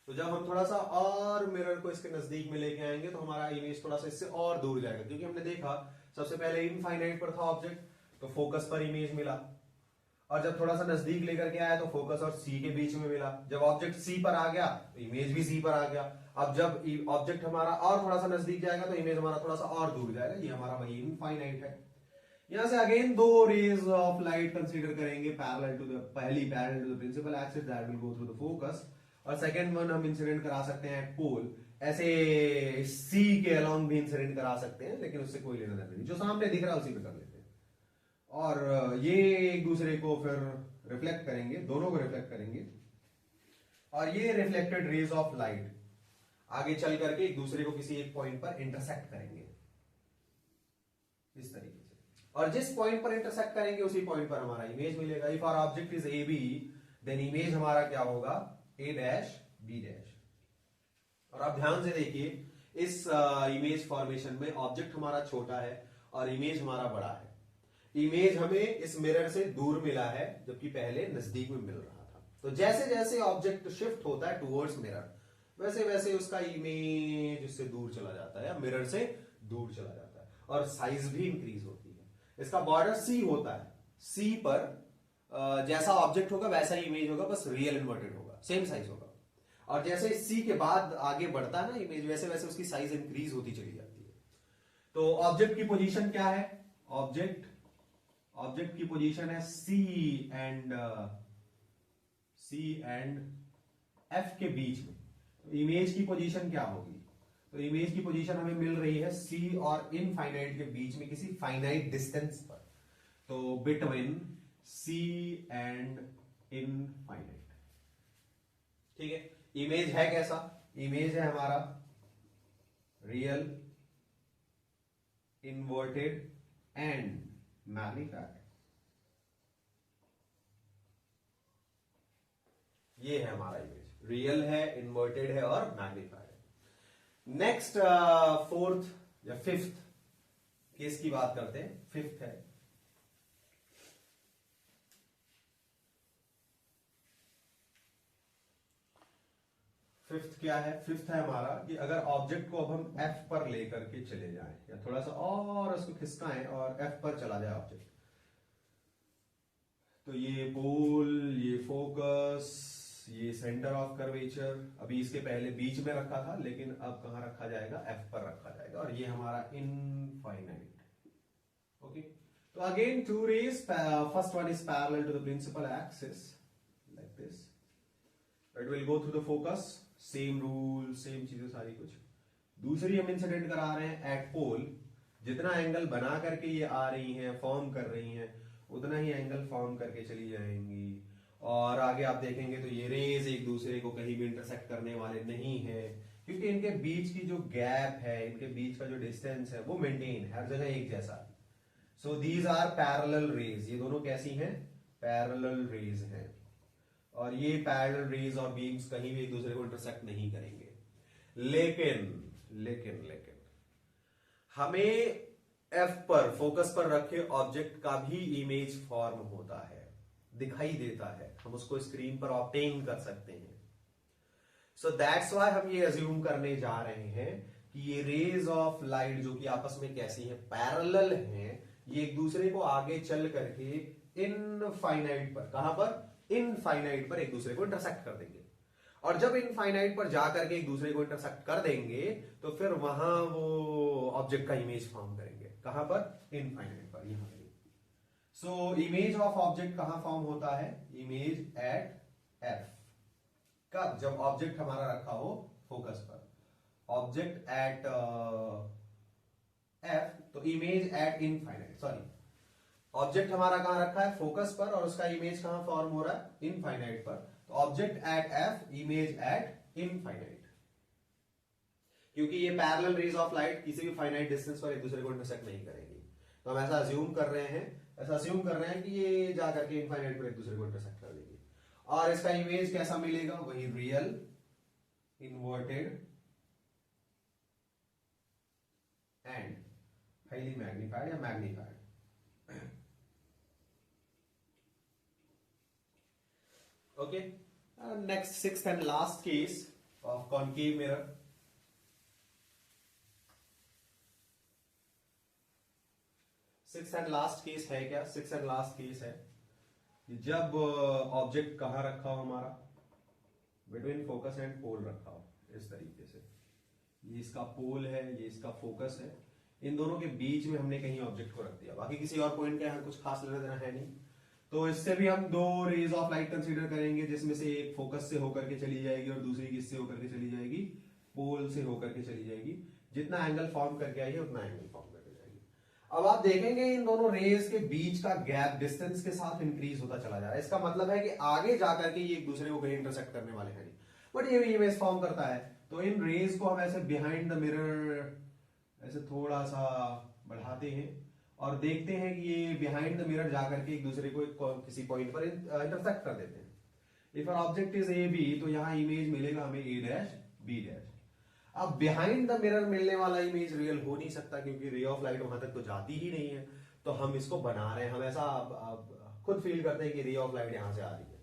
तो जब हम थोड़ा सा और मिरर को इसके नजदीक में लेके आएंगे तो हमारा इमेज थोड़ा सा इससे और दूर जाएगा, क्योंकि हमने देखा सबसे पहले इनफाइनाइट पर था ऑब्जेक्ट, तो फोकस पर इमेज मिला, और जब थोड़ा सा नजदीक लेकर के आया तो फोकस और सी के बीच में मिला। जब ऑब्जेक्ट सी पर आ गया तो इमेज भी सी पर आ गया। अब जब ऑब्जेक्ट हमारा और थोड़ा सा नजदीक जाएगा तो इमेज हमारा थोड़ा सा और दूर जाएगा। ये हमारा वही इनफाइनाइट है। यहां से अगेन दो रेज ऑफ लाइट कंसीडर करेंगे पैरेलल टू द, पहली parallel to the principal axis that will go through the focus, और सेकंड वन हम इंसिडेंट करा सकते हैं एट पोल। ऐसे सी के अलोंग भी इंसिडेंट करा सकते हैं, लेकिन उससे कोई लेना देना नहीं, जो सामने दिख रहा है उसी पे कर लेते हैं। और ये एक दूसरे को फिर रिफ्लेक्ट करेंगे, दोनों को रिफ्लेक्ट करेंगे, और ये रिफ्लेक्टेड रेज ऑफ लाइट आगे चल करके एक दूसरे को किसी एक पॉइंट पर इंटरसेक्ट करेंगे इस तरीके से। और जिस पॉइंट पर इंटरसेक्ट करेंगे उसी पॉइंट पर हमारा इमेज मिलेगा। If our object is A B then image हमारा क्या होगा, ए डैश बी डैश। और आप ध्यान से देखिए इस इमेज फॉर्मेशन में ऑब्जेक्ट हमारा छोटा है और इमेज हमारा बड़ा है। इमेज हमें इस मिरर से दूर मिला है जबकि पहले नजदीक में मिल रहा था। तो जैसे जैसे ऑब्जेक्ट शिफ्ट होता है टुवर्ड्स मिरर वैसे वैसे उसका इमेज उससे दूर चला जाता है या मिरर से दूर चला जाता है, और साइज भी इंक्रीज होती है। इसका बॉर्डर सी होता है, सी पर जैसा ऑब्जेक्ट होगा वैसा ही इमेज होगा, बस रियल इन्वर्टेड होगा, सेम साइज होगा। और जैसे सी के बाद आगे बढ़ता है ना इमेज, वैसे वैसे उसकी साइज इंक्रीज होती चली जाती है। तो ऑब्जेक्ट की पोजीशन क्या है, ऑब्जेक्ट की पोजीशन है सी एंड एफ के बीच में। तो इमेज की पोजीशन क्या होगी, तो इमेज की पोजीशन हमें मिल रही है सी और इनफाइनाइट के बीच में किसी फाइनाइट डिस्टेंस पर। तो बिटवीन सी एंड इनफाइनाइट, ठीक है। इमेज है कैसा, इमेज है हमारा रियल, इन्वर्टेड एंड मैग्नीफाइड। ये है हमारा इमेज, रियल है, इन्वर्टेड है और मैग्नीफाइड है। नेक्स्ट फोर्थ या फिफ्थ केस की बात करते हैं। फिफ्थ है, फिफ्थ क्या है, फिफ्थ है हमारा कि अगर ऑब्जेक्ट को अब हम एफ पर लेकर के चले जाएं या थोड़ा सा और उसको खिसकाएं और एफ पर चला जाए ऑब्जेक्ट, तो ये पोल, ये फोकस, ये सेंटर ऑफ कर्वेचर अभी इसके पहले बीच में रखा था, लेकिन अब कहां रखा जाएगा, एफ पर रखा जाएगा, और ये हमारा इनफाइनाइट। ओके, तो again two rays, first one is parallel to the principal axis like this, it will go through the focus, same rule same चीजें सारी कुछ। दूसरी हम इंसिडेंट करा रहे हैं एट पोल, जितना एंगल बना करके ये आ रही हैं, फॉर्म कर रही हैं, उतना ही एंगल फॉर्म करके चली जाएंगी। और आगे आप देखेंगे तो ये रेज एक दूसरे को कहीं भी इंटरसेक्ट करने वाले नहीं है, क्योंकि इनके बीच की जो गैप है, इनके बीच का जो डिस्टेंस है वो मेंटेन है, हर जगह एक जैसा। So these are parallel rays, ये दोनों कैसी हैं, पैरेलल रेज हैं। और ये पैरेलल रेज और बीम्स कहीं भी एक दूसरे को इंटरसेक्ट नहीं करेंगे। लेकिन लेकिन लेकिन हमें एफ पर, फोकस पर रखे ऑब्जेक्ट का भी इमेज फॉर्म होता है, दिखाई देता है, हम उसको स्क्रीन पर ऑब्टेन कर सकते हैं। सो दैट्स व्हाई हम ये अज्यूम करने जा रहे हैं कि ये रेज ऑफ लाइट जो कि आपस में कैसी हैं, पैरेलल हैं, ये एक दूसरे को आगे चल करके इनफाइनाइट पर, कहां पर, इनफाइनाइट पर एक दूसरे को इंटरसेक्ट कर देंगे। और जब इनफाइनाइट पर जाकर के एक दूसरे को इंटरसेक्ट कर देंगे तो फिर वहां वो ऑब्जेक्ट का इमेज फॉर्म करेंगे, कहां पर, इनफाइनाइट पर, यहां पर। सो इमेज ऑफ ऑब्जेक्ट कहां फॉर्म होता है, इमेज एट एफ। कब, जब ऑब्जेक्ट हमारा रखा हो फोकस पर, ऑब्जेक्ट एट एफ, तो image at infinite, sorry, object हमारा कहां रखा है, फोकस पर, और उसका इमेज कहां फॉर्म हो रहा है, इनफाइनाइट पर। तो object at F, image at infinite, क्योंकि ये पैरेलल रेज ऑफ लाइट किसी भी फाइनाइट डिस्टेंस पर एक दूसरे को इंटरसेक्ट नहीं करेंगी। तो हम ऐसा अज्यूम कर रहे हैं कि ये जाकर के इनफाइनाइट पर एक दूसरे को इंटरसेक्ट कर देंगे। और इसका इमेज कैसा मिलेगा, वही real, inverted and highly magnified या magnified. Okay, next sixth and last case of concave mirror. Sixth and last case है क्या, सिक्स्थ एंड लास्ट केस है जब ऑब्जेक्ट कहाँ रखा हो हमारा, बिटवीन फोकस एंड पोल रखा हो इस तरीके से, ये इसका पोल है, ये इसका फोकस है, इन दोनों के बीच में हमने कहीं ऑब्जेक्ट को रख दिया, बाकी किसी और पॉइंट का यहाँ कुछ खास लेना देना है नहीं। तो इससे भी हम दो रेज ऑफ लाइट कंसीडर करेंगे, जिसमें से एक फोकस से होकर के चली जाएगी और दूसरी किससे होकर के चली जाएगी, पोल से होकर के चली जाएगी। जितना एंगल फॉर्म करके आई है उतना एंगल फॉर्म करके जाएगी। अब आप देखेंगे इन दोनों रेज के बीच का गैप डिस्टेंस के साथ इंक्रीज होता चला जा रहा है। इसका मतलब है कि आगे जाकर के ये एक दूसरे को कहीं इंटरसेक्ट करने वाले हैं नहीं, बट ये भी इमेज फॉर्म करता है। तो इन रेज को हम ऐसे बिहाइंड द मिरर ऐसे थोड़ा सा बढ़ाते हैं और देखते हैं कि ये बिहाइंड द मिरर जाकर के एक दूसरे को किसी पॉइंट पर इंटरसेक्ट कर देते हैं। If our object is A B, तो यहां इमेज मिलेगा हमें ए डैश बी डैश। अब बिहाइंड द मिरर मिलने वाला इमेज रियल हो नहीं सकता, क्योंकि रे ऑफ लाइट वहां तक तो जाती ही नहीं है। तो हम इसको बना रहे हैं, हम ऐसा खुद फील करते हैं कि रे ऑफ लाइट यहां से आ रही है।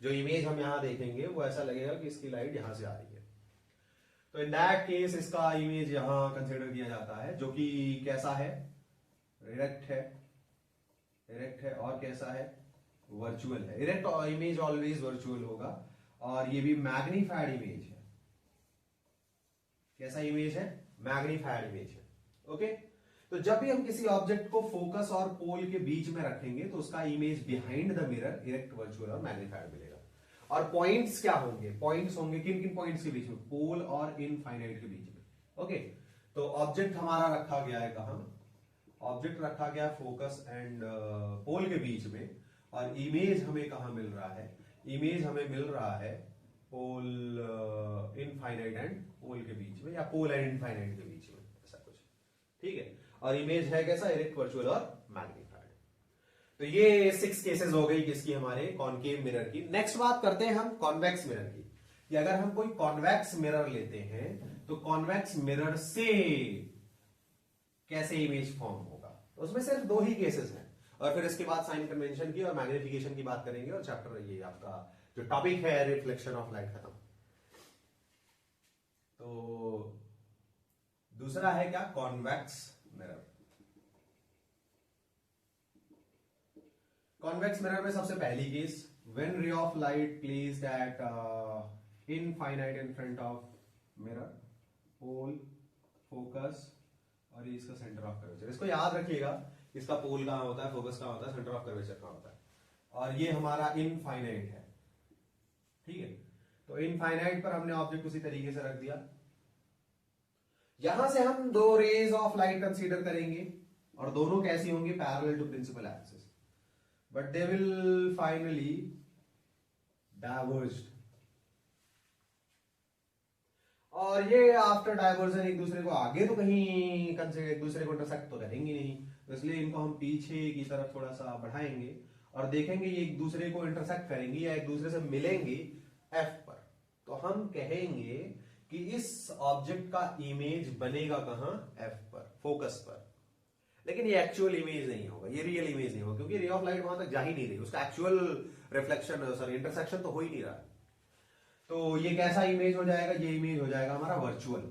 जो इमेज हम यहां देखेंगे वो ऐसा लगेगा कि इसकी लाइट यहां से आ रही है। तो इन दैट केस इसका इमेज यहां कंसिडर किया जाता है, जो कि कैसा है, इरेक्ट है, इरेक्ट है और कैसा है, वर्चुअल है। इरेक्ट इमेज ऑलवेज वर्चुअल होगा और ये भी मैग्नीफाइड इमेज है। कैसा इमेज है, मैग्नीफाइड इमेज है। ओके, तो जब भी हम किसी ऑब्जेक्ट को फोकस और पोल के बीच में रखेंगे तो उसका image behind the mirror erect, virtual और मैग्नीफाइड मिलेगा। और पॉइंट्स क्या होंगे, पॉइंट्स होंगे किन किन पॉइंट्स के बीच में, पोल और इनफाइनाइट के बीच में। ओके, तो ऑब्जेक्ट हमारा रखा गया है कहां, ऑब्जेक्ट रखा गया फोकस एंड पोल के बीच में, और इमेज हमें कहां मिल रहा है, इमेज हमें मिल रहा है पोल इनफाइनाइट एंड पोल के बीच में, या पोल एंड इनफाइनाइट के बीच में, ऐसा कुछ। ठीक है, और इमेज है कैसा, इरेक्ट, वर्चुअल और मैग्नीफाइड। तो ये 6 केसेस हो गई किसकी, हमारे कॉनकेव मिरर की। नेक्स्ट बात करते हैं हम कॉन्वेक्स मिरर की, कि अगर हम कोई कॉन्वेक्स मिरर लेते हैं तो कॉन्वेक्स मिरर से कैसे इमेज फॉर्म होगा। तो उसमें सिर्फ 2 ही केसेस हैं, और फिर इसके बाद साइन कन्वेंशन की और मैग्निफिकेशन की बात करेंगे, और चैप्टर ये आपका जो टॉपिक है रिफ्लेक्शन ऑफ लाइट खत्म। तो दूसरा है क्या, कॉन्वेक्स मिरर। कॉन्वेक्स मिरर में सबसे पहली case, when ray of light placed at infinite in front of mirror, pole, focus और ये इसका सेंटर ऑफ कर्वेचर। इसको याद रखिएगा, इसका पोल कहां होता है, फोकस कहां होता है, सेंटर ऑफ कर्वेचर कहां होता है, और ये हमारा इनफाइनाइट है। ठीक है, तो इनफाइनाइट पर हमने ऑब्जेक्ट उसी तरीके से रख दिया। यहां से हम 2 रेज ऑफ लाइट कंसीडर करेंगे, और दोनों कैसी होंगी, parallel to principal axis, but they will finally diverged, और ये आफ्टर डाइवर्जन एक दूसरे को आगे तो कहीं एक दूसरे को इंटरसेक्ट तो करेंगे नहीं, तो इसलिए इनको हम पीछे की तरफ थोड़ा सा बढ़ाएंगे और देखेंगे ये एक दूसरे को इंटरसेक्ट करेंगे या एक दूसरे से मिलेंगे F पर। तो हम कहेंगे कि इस ऑब्जेक्ट का इमेज बनेगा कहां, F पर, फोकस पर। लेकिन ये एक्चुअल इमेज नहीं होगा, ये रियल इमेज नहीं होगा, क्योंकि रे ऑफ लाइट वहां तक जा ही नहीं रही, उसका एक्चुअल रिफ्लेक्शन सॉरी इंटरसेक्शन तो हो ही नहीं रहा। तो ये कैसा इमेज हो जाएगा, ये इमेज हो जाएगा हमारा वर्चुअल।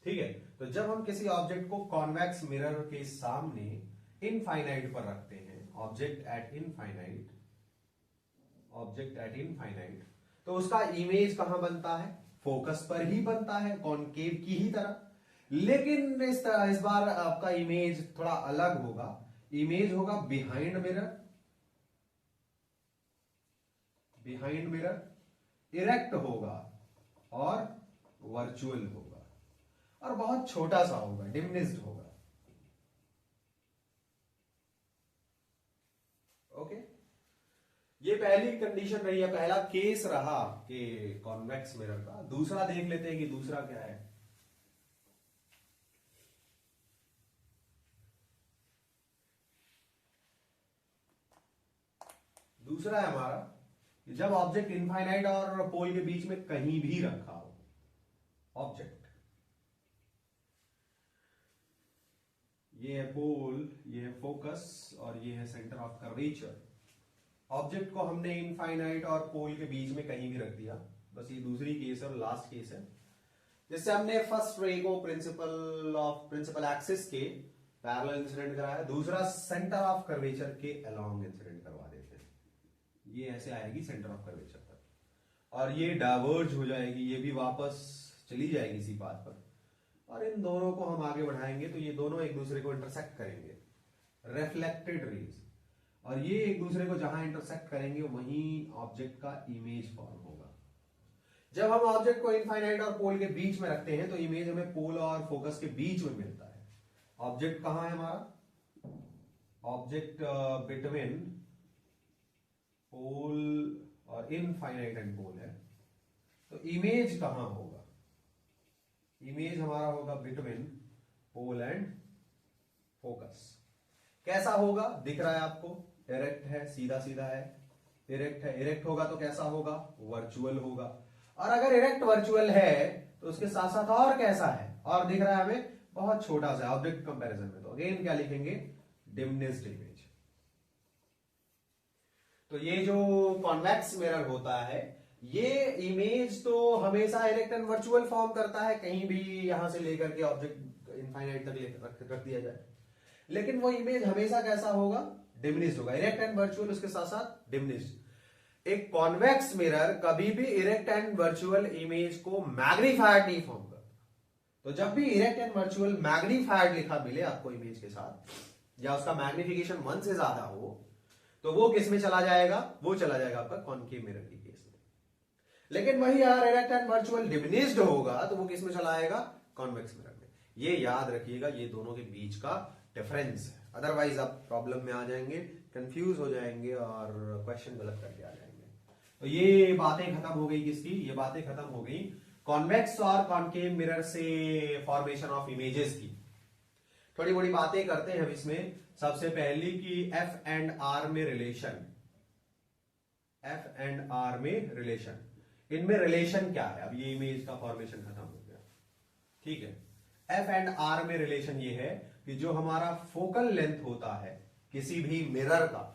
ठीक है, तो जब हम किसी ऑब्जेक्ट को कॉन्वेक्स मिरर के सामने इनफाइनाइट पर रखते हैं, object at infinite, object at infinite, तो उसका इमेज कहां बनता है, फोकस पर ही बनता है, कॉनकेव की ही तरह। लेकिन इस बार आपका इमेज थोड़ा अलग होगा, इमेज होगा behind mirror, behind mirror, erect होगा और वर्चुअल होगा, और बहुत छोटा सा होगा, डिमिनिश्ड होगा। ओके, ये पहली कंडीशन रही है, पहला केस रहा कि कॉन्वेक्स मिरर का। दूसरा देख लेते हैं कि दूसरा क्या है। दूसरा है हमारा कि जब ऑब्जेक्ट इनफाइनाइट और पोल के बीच में कहीं भी रखा हो ऑब्जेक्ट, ये है पोल, ये है फोकस और ये है सेंटर ऑफ कर्वेचर। ऑब्जेक्ट को हमने इनफाइनाइट और पोल के बीच में कहीं भी रख दिया, बस ये दूसरी केस है और लास्ट केस है, जिससे हमने फर्स्ट रे को प्रिंसिपल एक्सिस के पैरेलल इंसिडेंट कराया, दूसरा सेंटर ऑफ कर्वेचर के अलोंग इंसिडेंट करवा देते हैं। ये ऐसे आएगी सेंटर ऑफ कर्वेचर तक, और ये डाइवर्ज हो जाएगी, ये भी वापस चली जाएगी इसी पाथ पर, और इन दोनों को हम आगे बढ़ाएंगे तो ये दोनों एक दूसरे को इंटरसेक्ट करेंगे, रिफ्लेक्टेड रेज, और ये एक दूसरे को जहां इंटरसेक्ट करेंगे वहीं ऑब्जेक्ट का इमेज फॉर्म होगा। जब हम ऑब्जेक्ट को इनफाइनाइट और पोल के बीच में रखते हैं तो इमेज हमें पोल और फोकस के बीच में मिलता है। ऑब्जेक्ट कहां है हमारा? ऑब्जेक्ट बिटवीन पोल और इनफाइनाइट एंड पोल है, तो इमेज कहां होगा? इमेज हमारा होगा बिटवीन पोल एंड फोकस। कैसा होगा? दिख रहा है आपको, इरेक्ट है, सीधा सीधा है, इरेक्ट है। इरेक्ट होगा तो कैसा होगा? वर्चुअल होगा। और अगर इरेक्ट वर्चुअल है तो उसके साथ साथ और कैसा है? और दिख रहा है हमें बहुत छोटा सा ऑब्जेक्ट कंपैरिजन में, तो अगेन क्या लिखेंगे? Diminished image. तो ये जो कॉन्वेक्स मिरर होता है, ये इमेज तो हमेशा इरेक्ट एंड वर्चुअल फॉर्म करता है, कहीं भी यहां से लेकर के ऑब्जेक्ट इनफाइनाइट तक रख दिया जाए, लेकिन वो इमेज हमेशा कैसा होगा? डिमिनिश्ड होगा। इरेक्ट एंड वर्चुअल उसके साथ साथ डिमिनिश्ड। एक कॉन्वेक्स मिरर कभी भी इरेक्ट एंड वर्चुअल इमेज को मैग्नीफाइड नहीं फॉर्म करता। तो जब भी इरेक्ट एंड वर्चुअल मैग्नीफाइड लिखा मिले आपको इमेज के साथ, या उसका मैग्निफिकेशन 1 से ज्यादा हो, तो वो किस में चला जाएगा? वो चला जाएगा आपका कॉनकेव मिरर के केस में। लेकिन वही यार इरेक्ट एंड वर्चुअल डिमिनिश्ड होगा तो वो किस में चला आएगा? कॉन्वेक्स मिरर में। ये याद रखिएगा, ये दोनों के बीच का डिफरेंस है, अदरवाइज आप प्रॉब्लम में आ जाएंगे, कंफ्यूज हो जाएंगे और क्वेश्चन गलत करके आ जाएंगे। तो ये बातें खत्म हो गई किसकी? ये बातें खत्म हो गई कॉन्वेक्स और कॉनकेव मिरर से फॉर्मेशन ऑफ इमेजेस की। थोड़ी बड़ी बातें करते हैं हम इसमें। सबसे पहली कि एफ एंड आर में रिलेशन, एफ एंड आर में रिलेशन, इनमें रिलेशन क्या है? अब ये इमेज का फॉर्मेशन खत्म हो गया, ठीक है। एफ एंड आर में रिलेशन ये है कि जो हमारा फोकल लेंथ होता है किसी भी मिरर का,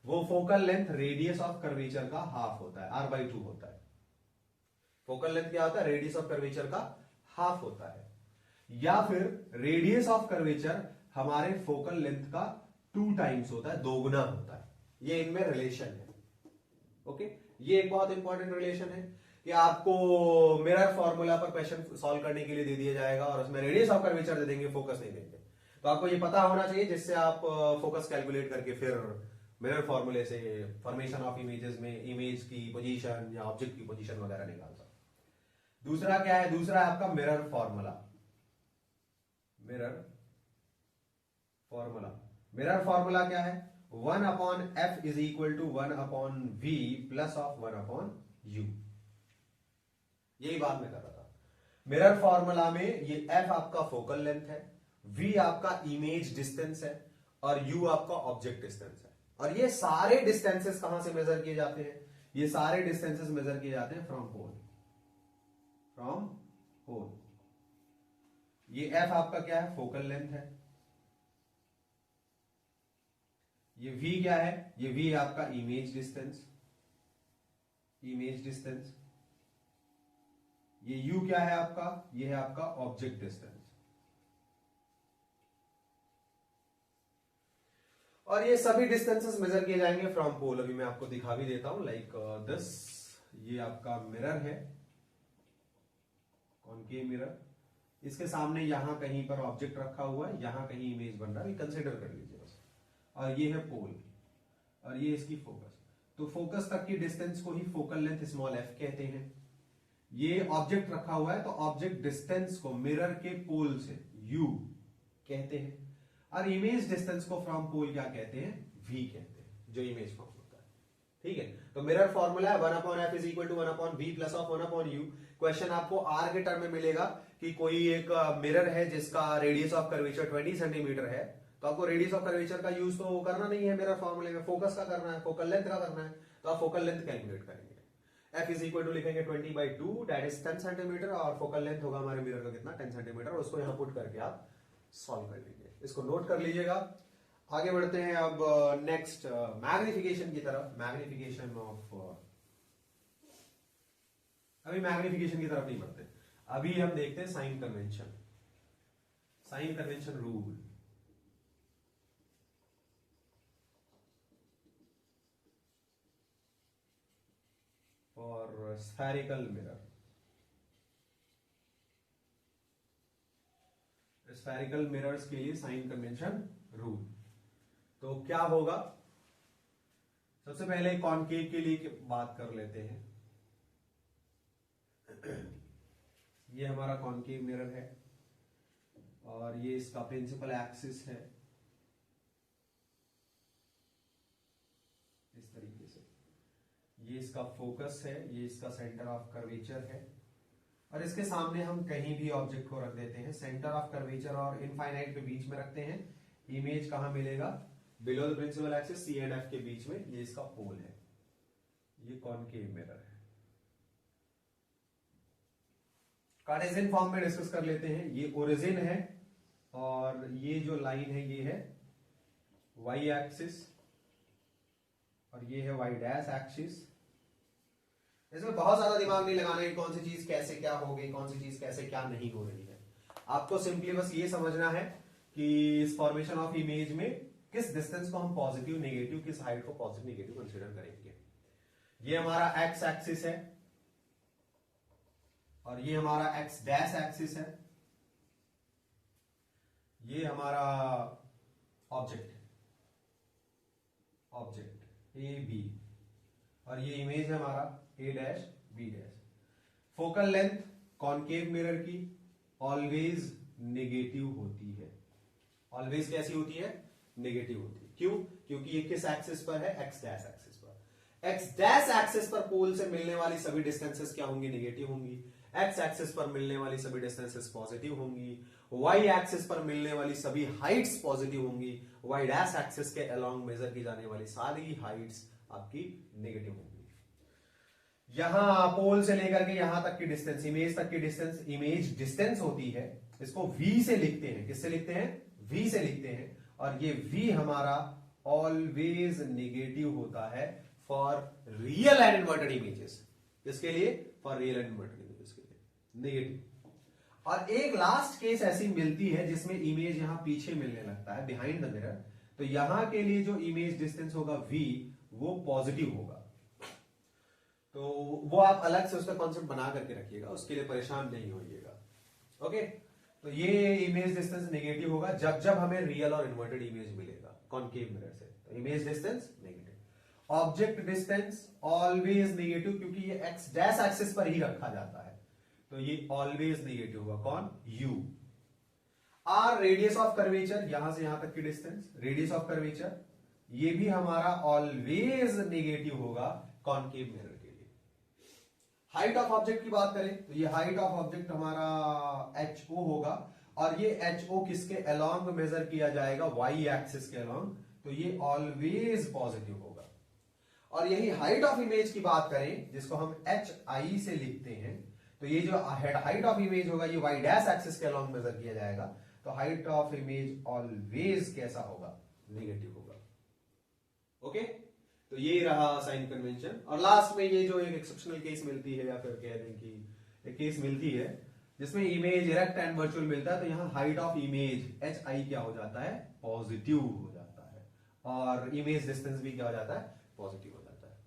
वो focal length radius of curvature का हाफ होता है, r/2 होता है। फोकल लेंथ क्या होता है? रेडियस ऑफ कर्वेचर का हाफ होता है, या फिर रेडियस ऑफ कर्वेचर हमारे फोकल लेंथ का 2 टाइम्स होता है, दोगुना होता है। ये इनमें रिलेशन है, ओके। ये एक बहुत इंपॉर्टेंट रिलेशन है कि आपको मिरर फॉर्मूला पर क्वेश्चन सॉल्व करने के लिए दे दिया जाएगा और उसमें रेडियस ऑफ कर्वेचर दे देंगे, फोकस नहीं देंगे। तो आपको ये पता होना चाहिए जिससे आप फोकस कैलकुलेट करके फिर मिरर फॉर्मूले से फॉर्मेशन ऑफ इमेजेस में इमेज की पोजीशन या ऑब्जेक्ट की पोजीशन वगैरह निकाल सकते। दूसरा क्या है? दूसरा है आपका mirror formula. Mirror formula, mirror formula क्या है? 1/f is equal to 1/v plus of 1/u। यही बात मैं कर रहा था। मिरर फॉर्मूला में ये f आपका फोकल लेंथ है, v आपका इमेज डिस्टेंस है, और u आपका ऑब्जेक्ट डिस्टेंस है। और ये सारे डिस्टेंसेस कहां से मेजर किए जाते हैं? ये सारे डिस्टेंसेस मेजर किए जाते हैं फ्रॉम पोल, फ्रॉम पोल। ये f आपका क्या है? फोकल लेंथ है। ये v क्या है? ये v आपका इमेज डिस्टेंस, इमेज डिस्टेंस। ये u क्या है आपका? ये है आपका ऑब्जेक्ट डिस्टेंस। और ये सभी डिस्टेंसेस मेजर किए जाएंगे फ्रॉम पोल। अभी मैं आपको दिखा भी देता हूं, लाइक दिस। ये आपका मिरर है, कॉनकेव मिरर। इसके सामने यहां कहीं पर ऑब्जेक्ट रखा हुआ है, यहां कहीं इमेज बन रहा है, कंसिडर कर लीजिए बस। और ये है पोल, और ये इसकी फोकस। तो फोकस तक की डिस्टेंस को ही फोकल लेंथ स्मॉल f कहते हैं। ये ऑब्जेक्ट रखा हुआ है तो ऑब्जेक्ट डिस्टेंस को मिरर के पोल से u कहते हैं, और इमेज डिस्टेंस को फ्रॉम पोल क्या कहते हैं? v कहते हैं, जो इमेज फॉर्म होता है, ठीक है। तो मिरर फॉर्मूला है 1/f is equal to 1/v plus of 1/u। Question आपको r के टर्म में मिलेगा कि कोई एक मिरर है जिसका रेडियस ऑफ कर्वेचर 20 सेंटीमीटर है, तो आपको रेडियस ऑफ कर्वेचर का यूज तो करना नहीं है मिरर फॉर्मूले में, फोकस का करना है, फोकल लेंथ का करना है। तो आप फोकल लेंथ कैलकुलेट करेंगे। f इज इक्वल टू लिखेंगे 20/2 दैट इज 10 सेंटीमीटर, और फोकल लेंथ होगा हमारे मिरर का कितना? 10 सेंटीमीटर। उसको यहां पुट करके आप सॉल्व कर लीजिए, इसको नोट कर लीजिएगा। आगे बढ़ते हैं अब नेक्स्ट मैग्निफिकेशन की तरफ। मैग्निफिकेशन ऑफ, अभी मैग्निफिकेशन की तरफ नहीं बढ़ते, अभी हम देखते हैं sign convention, sign convention rule. Spherical mirror, spherical mirrors के लिए साइन कन्वेंशन रूल। तो क्या होगा, सबसे पहले कॉनकेव के लिए बात कर लेते हैं। ये हमारा कॉनकेव मिरर है और ये इसका प्रिंसिपल एक्सिस है इस तरीके से, ये इसका फोकस है, ये इसका सेंटर ऑफ कर्वेचर है, और इसके सामने हम कहीं भी ऑब्जेक्ट को रख देते हैं। सेंटर ऑफ कर्वेचर और इनफाइनाइट के बीच में रखते हैं। इमेज कहां मिलेगा, below the principal axis C and F के बीच में, ये इसका पोल है। ये कॉनकेव मिरर है। कार्टेशियन फॉर्म में डिस्कस कर लेते हैं। ये ओरिजिन है और ये जो लाइन है ये है वाई एक्सिस और ये है वाई डैश एक्सिस। इसमें बहुत ज्यादा दिमाग नहीं लगाना है कौन सी चीज कैसे क्या हो गई, कौन सी चीज कैसे क्या नहीं हो रही है। आपको सिंपली बस ये समझना है कि इस फॉर्मेशन ऑफ इमेज में किस डिस्टेंस को हम पॉजिटिव नेगेटिव, किस हाइट को पॉजिटिव नेगेटिव कंसीडर करेंगे। ये हमारा एक्स एक्सिस है और ये हमारा एक्स डैश एक्सिस है। ये हमारा ऑब्जेक्ट है, ऑब्जेक्ट ए बी, और ये इमेज है हमारा A dash B dash. Focal length concave mirror की ऑलवेज नेगेटिव होती है। ऑलवेज कैसी होती है, नेगेटिव होती है। क्यों, क्योंकि ये किस एक्सिस पर है, एक्स डैश एक्सिस पर। एक्स डैश एक्सिस पर पोल से मिलने वाली सभी डिस्टेंसेस क्या होंगी, नेगेटिव होंगी। एक्स एक्सिस पर मिलने वाली सभी डिस्टेंसेस पॉजिटिव होंगी। वाई एक्सिस पर मिलने वाली सभी हाइट्स पॉजिटिव होंगी। वाई डैश एक्सिस के अलोंग मेजर की जाने वाली सारी हाइट्स आपकी नेगेटिव होंगी। यहां पोल से लेकर के यहां तक की डिस्टेंस, इमेज तक की डिस्टेंस, इमेज डिस्टेंस होती है, इसको v से लिखते हैं। किससे लिखते हैं, v से लिखते हैं। और ये v हमारा ऑलवेज नेगेटिव होता है for real and inverted images. इसके लिए for real and inverted images के लिए नेगेटिव। और एक लास्ट केस ऐसी मिलती है जिसमें इमेज यहां पीछे मिलने लगता है, बिहाइंड द मिरर। तो यहां के लिए जो इमेज डिस्टेंस होगा v, वो पॉजिटिव होगा। तो वो आप अलग से उसका कॉन्सेप्ट बना करके रखिएगा, उसके लिए परेशान नहीं होइएगा। ओके, तो ये इमेज डिस्टेंस नेगेटिव होगा जब जब हमें रियल और इन्वर्टेड इमेज मिलेगा कॉनकेव मिरर से। तो image distance negative. Object distance always negative, क्योंकि ये एक्स डैश एक्सिस पर ही रखा जाता है, तो ये ऑलवेज नेगेटिव होगा। कौन, U. R radius of curvature, यहां से यहां तक की डिस्टेंस, रेडियस ऑफ कर्वेचर, ये भी हमारा ऑलवेज नेगेटिव होगा concave mirror. Height of object की बात करें तो ये हाइट ऑफ ऑब्जेक्ट हमारा HO होगा, और ये HO किसके अलोंग मेजर किया जाएगा, वाई एक्सिस के अलोंग, तो ये ऑलवेज पॉजिटिव होगा। और यही हाइट ऑफ इमेज की बात करें जिसको हम HI से लिखते हैं, तो ये जो हाइट ऑफ इमेज होगा ये वाई डैश एक्सिस के अलोंग मेजर किया जाएगा। तो हाइट ऑफ इमेज ऑलवेज कैसा होगा, नेगेटिव होगा। ओके, तो ये रहा साइन कन्वेंशन। और लास्ट में ये जो एक एक्सेप्शनल केस मिलती है, या फिर कह दें कि एक केस मिलती है जिसमें इमेज इरेक्ट एंड वर्चुअल मिलता है, तो यहां हाइट ऑफ इमेज HI क्या हो जाता है, पॉजिटिव हो जाता है, और इमेज डिस्टेंस भी क्या हो जाता है, पॉजिटिव हो जाता है।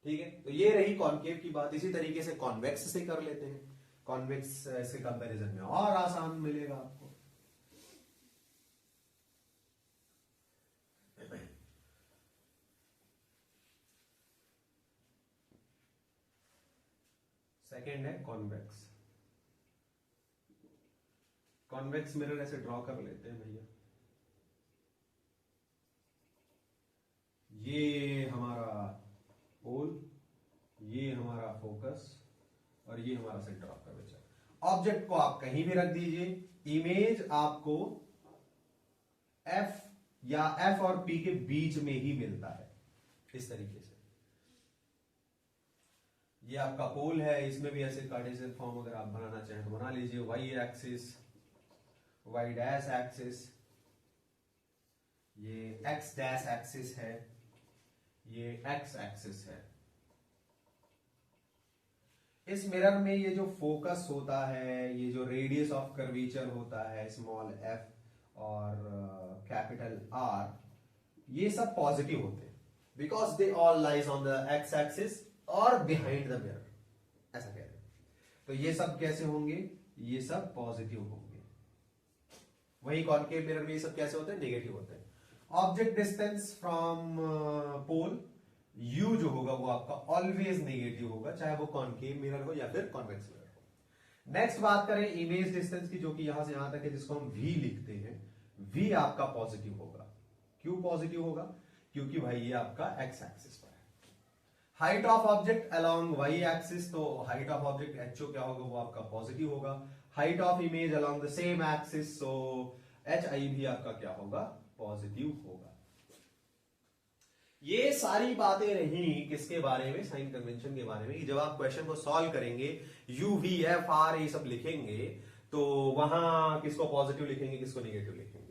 ठीक है, तो ये रही कॉनकेव की बात। इसी तरीके से कॉन्वेक्स से कर लेते हैं। कॉन्वेक्स इसके कंपैरिजन में और आसान मिलेगा आपको। सेकेंड है कॉन्वेक्स। कॉन्वेक्स मिरर ऐसे ड्रॉ कर लेते हैं भैया। ये हमारा पोल, ये हमारा फोकस, और ये हमारा सेंटर ऑफ कर्वेचर। ऑब्जेक्ट को आप कहीं भी रख दीजिए, इमेज आपको F या F और P के बीच में ही मिलता है, इस तरीके से। ये आपका पोल है, इसमें भी ऐसे कार्टेशियन फॉर्म अगर आप बनाना चाहें तो बना लीजिए। Y axis, Y dash axis, ये एक्स डैश एक्सिस है, ये एक्स एक्सिस है। इस मिरर में ये जो फोकस होता है, ये जो रेडियस ऑफ कर्वेचर होता है, स्मॉल f और कैपिटल R, ये सब पॉजिटिव होते हैं because they all lies on the x axis और बिहाइंड द मिरर। तो ये सब कैसे होंगे, ये सब पॉजिटिव होंगे। वही कॉनकेव मिरर में ये सब कैसे होते हैं, नेगेटिव होते हैं। Object distance from pole, U जो होगा वो आपका ऑलवेज नेगेटिव होगा, चाहे वो कॉनकेव मिरर हो या फिर कॉन्वेक्स मिरर हो। नेक्स्ट बात करें इमेज डिस्टेंस की, जो कि यहां से यहां तक है, जिसको हम वी लिखते हैं। वी आपका पॉजिटिव होगा। क्यों पॉजिटिव होगा, क्योंकि भाई ये आपका एक्स एक्सिस पर है। Height of object along Y axis, तो हाइट ऑफ ऑब्जेक्ट एचओ क्या होगा, वो आपका पॉजिटिव होगा। Height of image along the same axis, so H I भी आपका क्या होगा, पॉजिटिव होगा। ये सारी बातें रही किसके बारे में, साइन कन्वेंशन के बारे में। जब आप क्वेश्चन को सॉल्व करेंगे, यू वी एफ आर ये सब लिखेंगे, तो वहां किसको पॉजिटिव लिखेंगे, किसको नेगेटिव लिखेंगे।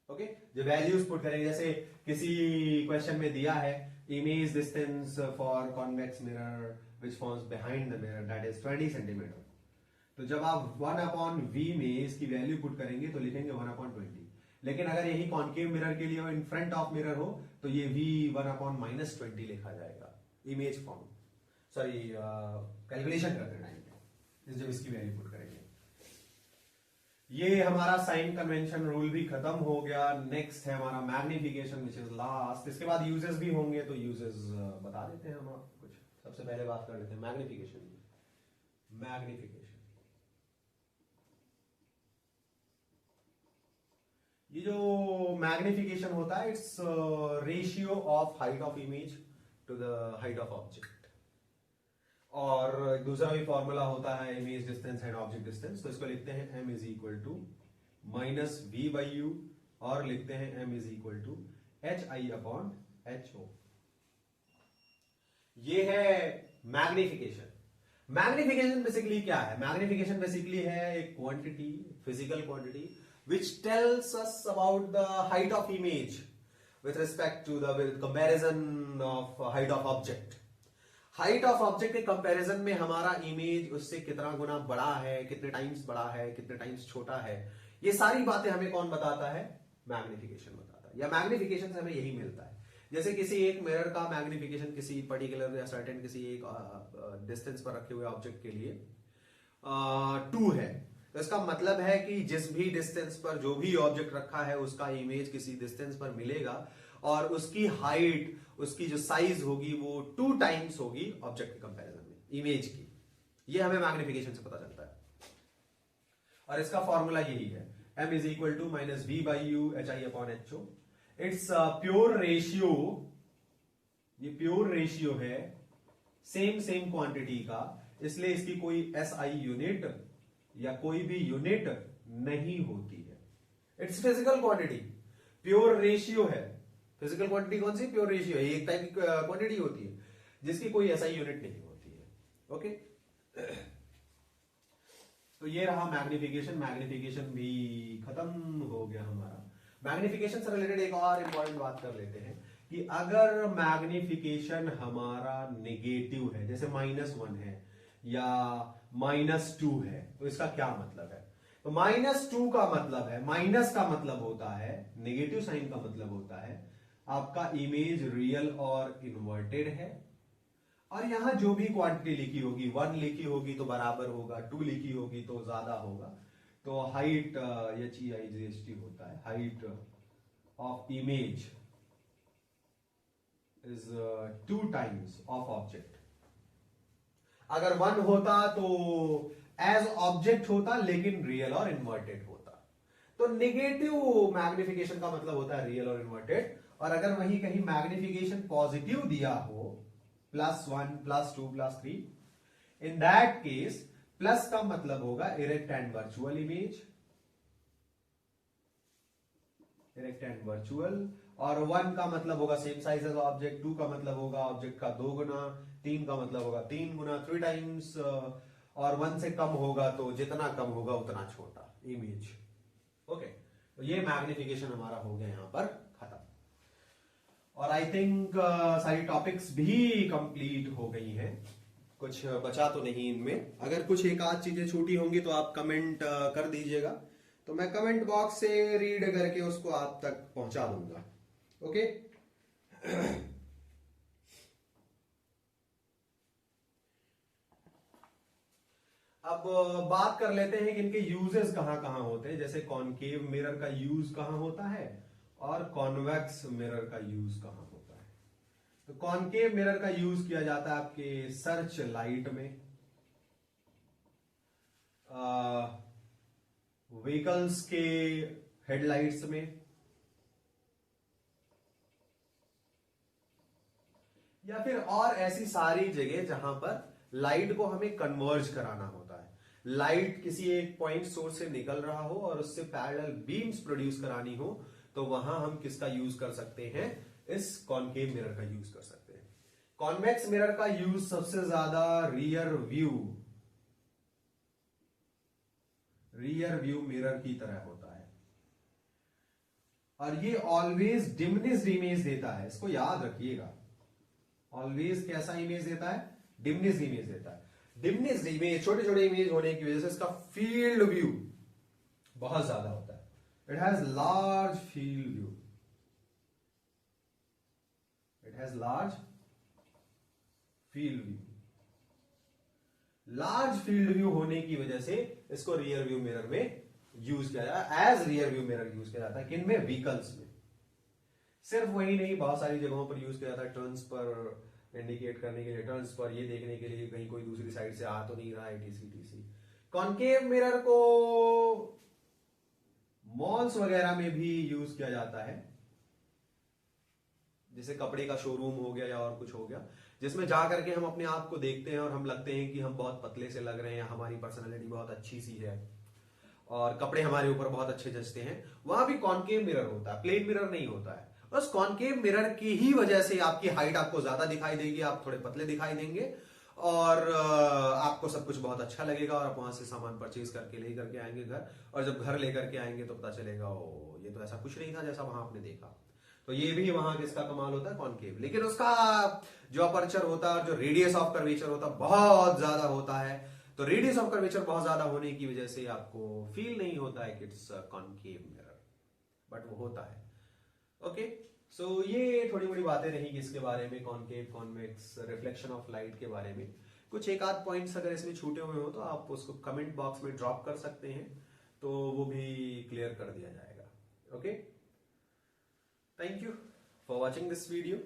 ओके, जो वैल्यूज पुट करेंगे, जैसे किसी क्वेश्चन में दिया है image distance for convex mirror which forms behind the mirror that is 20 centimetre, तो जब आप 1/v में इसकी वैल्यू पुट करेंगे तो लिखेंगे 1/20। लेकिन अगर यही कॉन्केव मिरर के लिए इन फ्रंट ऑफ मिरर हो तो ये v 1/-20 लिखा जाएगा इमेज फॉर्म, सॉरी कैलकुलेशन करते टाइम पे, जब इसकी वैल्यू पुट करेंगे। ये हमारा साइन कन्वेंशन रूल भी खत्म हो गया। नेक्स्ट है हमारा मैग्निफिकेशन विच इज लास्ट। इसके बाद यूजेस भी होंगे, तो यूजेस बता देते हैं हम आपको कुछ। सबसे पहले बात कर लेते हैं मैग्निफिकेशन। ये जो मैग्निफिकेशन होता है, it's ratio of height of image to the height of object. और दूसरा भी फॉर्मूला होता है image distance and object distance, तो इसको लिखते हैं m is equal to minus V by U, और लिखते हैं m is equal to H I upon H O. ये है मैग्निफिकेशन। मैग्निफिकेशन बेसिकली क्या है, मैग्निफिकेशन बेसिकली है एक quantity, physical quantity which tells us about the height of image with respect to the comparison of height of object. Height of object के comparison में हमारा image उससे कितना गुना बड़ा है, कितने टाइम्स बड़ा है, कितने टाइम्स छोटा है, ये सारी बातें हमें कौन बताता है, मैग्निफिकेशन बताता है। या मैग्निफिकेशन से हमें यही मिलता है। जैसे किसी एक मिरर का मैग्निफिकेशन किसी पर्टिकुलर या सर्टेन किसी एक डिस्टेंस पर रखे हुए ऑब्जेक्ट के लिए 2 है, तो इसका मतलब है कि जिस भी डिस्टेंस पर जो भी ऑब्जेक्ट रखा है उसका इमेज किसी डिस्टेंस पर मिलेगा, और उसकी हाइट, उसकी जो साइज होगी वो 2 टाइम्स होगी ऑब्जेक्ट के कंपैरिजन में इमेज की। ये हमें मैग्निफिकेशन से पता चलता है। और इसका फॉर्मूला यही है, m is equal to minus V by U H I upon H O. It's pure ratio, ये प्योर रेशियो है सेम क्वांटिटी का, इसलिए इसकी कोई SI यूनिट या कोई भी यूनिट नहीं होती है। It's physical quantity, pure ratio है। फिजिकल क्वांटिटी कौन सी, प्योर रेशियो है, एक टाइप की क्वांटिटी होती है जिसकी कोई SI यूनिट नहीं होती है। ओके, तो ये रहा मैग्निफिकेशन। मैग्निफिकेशन भी खत्म हो गया हमारा। मैग्निफिकेशन से रिलेटेड एक और इंपॉर्टेंट बात कर लेते हैं कि अगर मैग्निफिकेशन हमारा नेगेटिव है, जैसे -1 है या -2 है, तो इसका क्या मतलब है। तो -2 का मतलब है, माइनस का मतलब होता है, नेगेटिव साइन का मतलब होता है आपका इमेज रियल और इन्वर्टेड है। और यहां जो भी क्वांटिटी लिखी होगी, 1 लिखी होगी तो बराबर होगा, 2 लिखी होगी तो ज्यादा होगा। तो हाइट HEIGHT होता है, height of image is 2 times of object. अगर 1 होता तो एज ऑब्जेक्ट होता, लेकिन रियल और इन्वर्टेड होता। तो नेगेटिव मैग्निफिकेशन का मतलब होता है रियल और इन्वर्टेड। और अगर वही कहीं मैग्निफिकेशन पॉजिटिव दिया हो, +1, +2, +3, इन दैट केस प्लस का मतलब होगा erect and virtual image, erect and virtual. और 1 का मतलब होगा सेम साइज एज ऑब्जेक्ट, 2 का मतलब होगा ऑब्जेक्ट का 2 गुना, 3 का मतलब होगा 3 गुना, 3 टाइम्स। और 1 से कम होगा तो जितना कम होगा उतना छोटा इमेज। ओके, तो ये मैग्निफिकेशन हमारा हो गया यहां पर खत्म। और आई थिंक सारी टॉपिक्स भी कंप्लीट हो गई हैं, कुछ बचा तो नहीं इनमें। अगर कुछ एक आध चीजें छूटी होंगी तो आप कमेंट कर दीजिएगा, तो मैं कमेंट बॉक्स से रीड करके उसको आप तक पहुंचा दूंगा। ओके, अब बात कर लेते हैं कि इनके यूजेस कहां कहां होते हैं। जैसे कॉनकेव मिरर का यूज कहां होता है और कॉन्वेक्स मिरर का यूज कहां होता है। तो कॉनकेव मिरर का यूज किया जाता है आपके सर्च लाइट में, व्हीकल्स के हेडलाइट्स में, या फिर और ऐसी सारी जगह जहां पर लाइट को हमें कन्वर्ज कराना होता है। लाइट किसी एक पॉइंट सोर्स से निकल रहा हो और उससे पैरेलल बीम्स प्रोड्यूस करानी हो, तो वहां हम किसका यूज कर सकते हैं, इस कॉनकेव मिरर का यूज कर सकते हैं। कॉन्वेक्स मिरर का यूज सबसे ज्यादा रियर व्यू मिरर की तरह होता है, और ये ऑलवेज डिमिनिश्ड इमेज देता है। इसको याद रखिएगा, ऑलवेज कैसा इमेज देता है, डिमिनिश्ड इमेज देता है। डिमिनिश्ड इमेज, छोटे छोटे इमेज होने की वजह से इसका फील्ड व्यू बहुत ज्यादा होता है। It has large field view, it has large field view. Large field view होने की वजह से इसको रियर व्यू मिरर में यूज किया जाता है, as rear view mirror use किया जाता है। किन में, व्हीकल्स में। सिर्फ वही नहीं, बहुत सारी जगहों पर यूज किया जाता है, टर्न्स पर इंडिकेट करने के लिए, टर्न्स पर ये देखने के लिए कहीं कोई दूसरी साइड से आ तो नहीं रहा है, टीसी। कॉनकेव मिरर को मॉल्स वगैरह में भी यूज किया जाता है, जैसे कपड़े का शोरूम हो गया या और कुछ हो गया, जिसमें जा करके हम अपने आप को देखते हैं और हम लगते हैं कि हम बहुत पतले से लग रहे हैं, हमारी पर्सनैलिटी बहुत अच्छी सी है और कपड़े हमारे ऊपर बहुत अच्छे जचते हैं। वहां भी कॉनकेव मिरर होता है, प्लेन मिरर नहीं होता है। उस कॉनकेव मिरर की ही वजह से आपकी हाइट आपको ज्यादा दिखाई देगी, आप थोड़े पतले दिखाई देंगे और आपको सब कुछ बहुत अच्छा लगेगा, और आप वहां से सामान परचेज करके ले करके आएंगे घर, और जब घर लेकर के आएंगे तो पता चलेगा ओ ये तो ऐसा कुछ नहीं था जैसा वहां आपने देखा। तो ये भी वहां किसका कमाल होता है, कॉनकेव। लेकिन उसका जो अपर्चर होता है, जो रेडियस ऑफ कर्वेचर होता है, बहुत ज्यादा होता है। तो रेडियस ऑफ कर्वेचर बहुत ज्यादा होने की वजह से आपको फील नहीं होता है कि इट्स कॉनकेव मिरर, बट वो होता है। ओके, सो ये थोड़ी बड़ी बातें रही इसके बारे में, concave, convex, reflection of light के बारे में। कुछ एक आध पॉइंट्स अगर इसमें छूटे हुए हो तो आप उसको कमेंट बॉक्स में ड्रॉप कर सकते हैं, तो वो भी क्लियर कर दिया जाएगा। Okay, thank you for watching this video.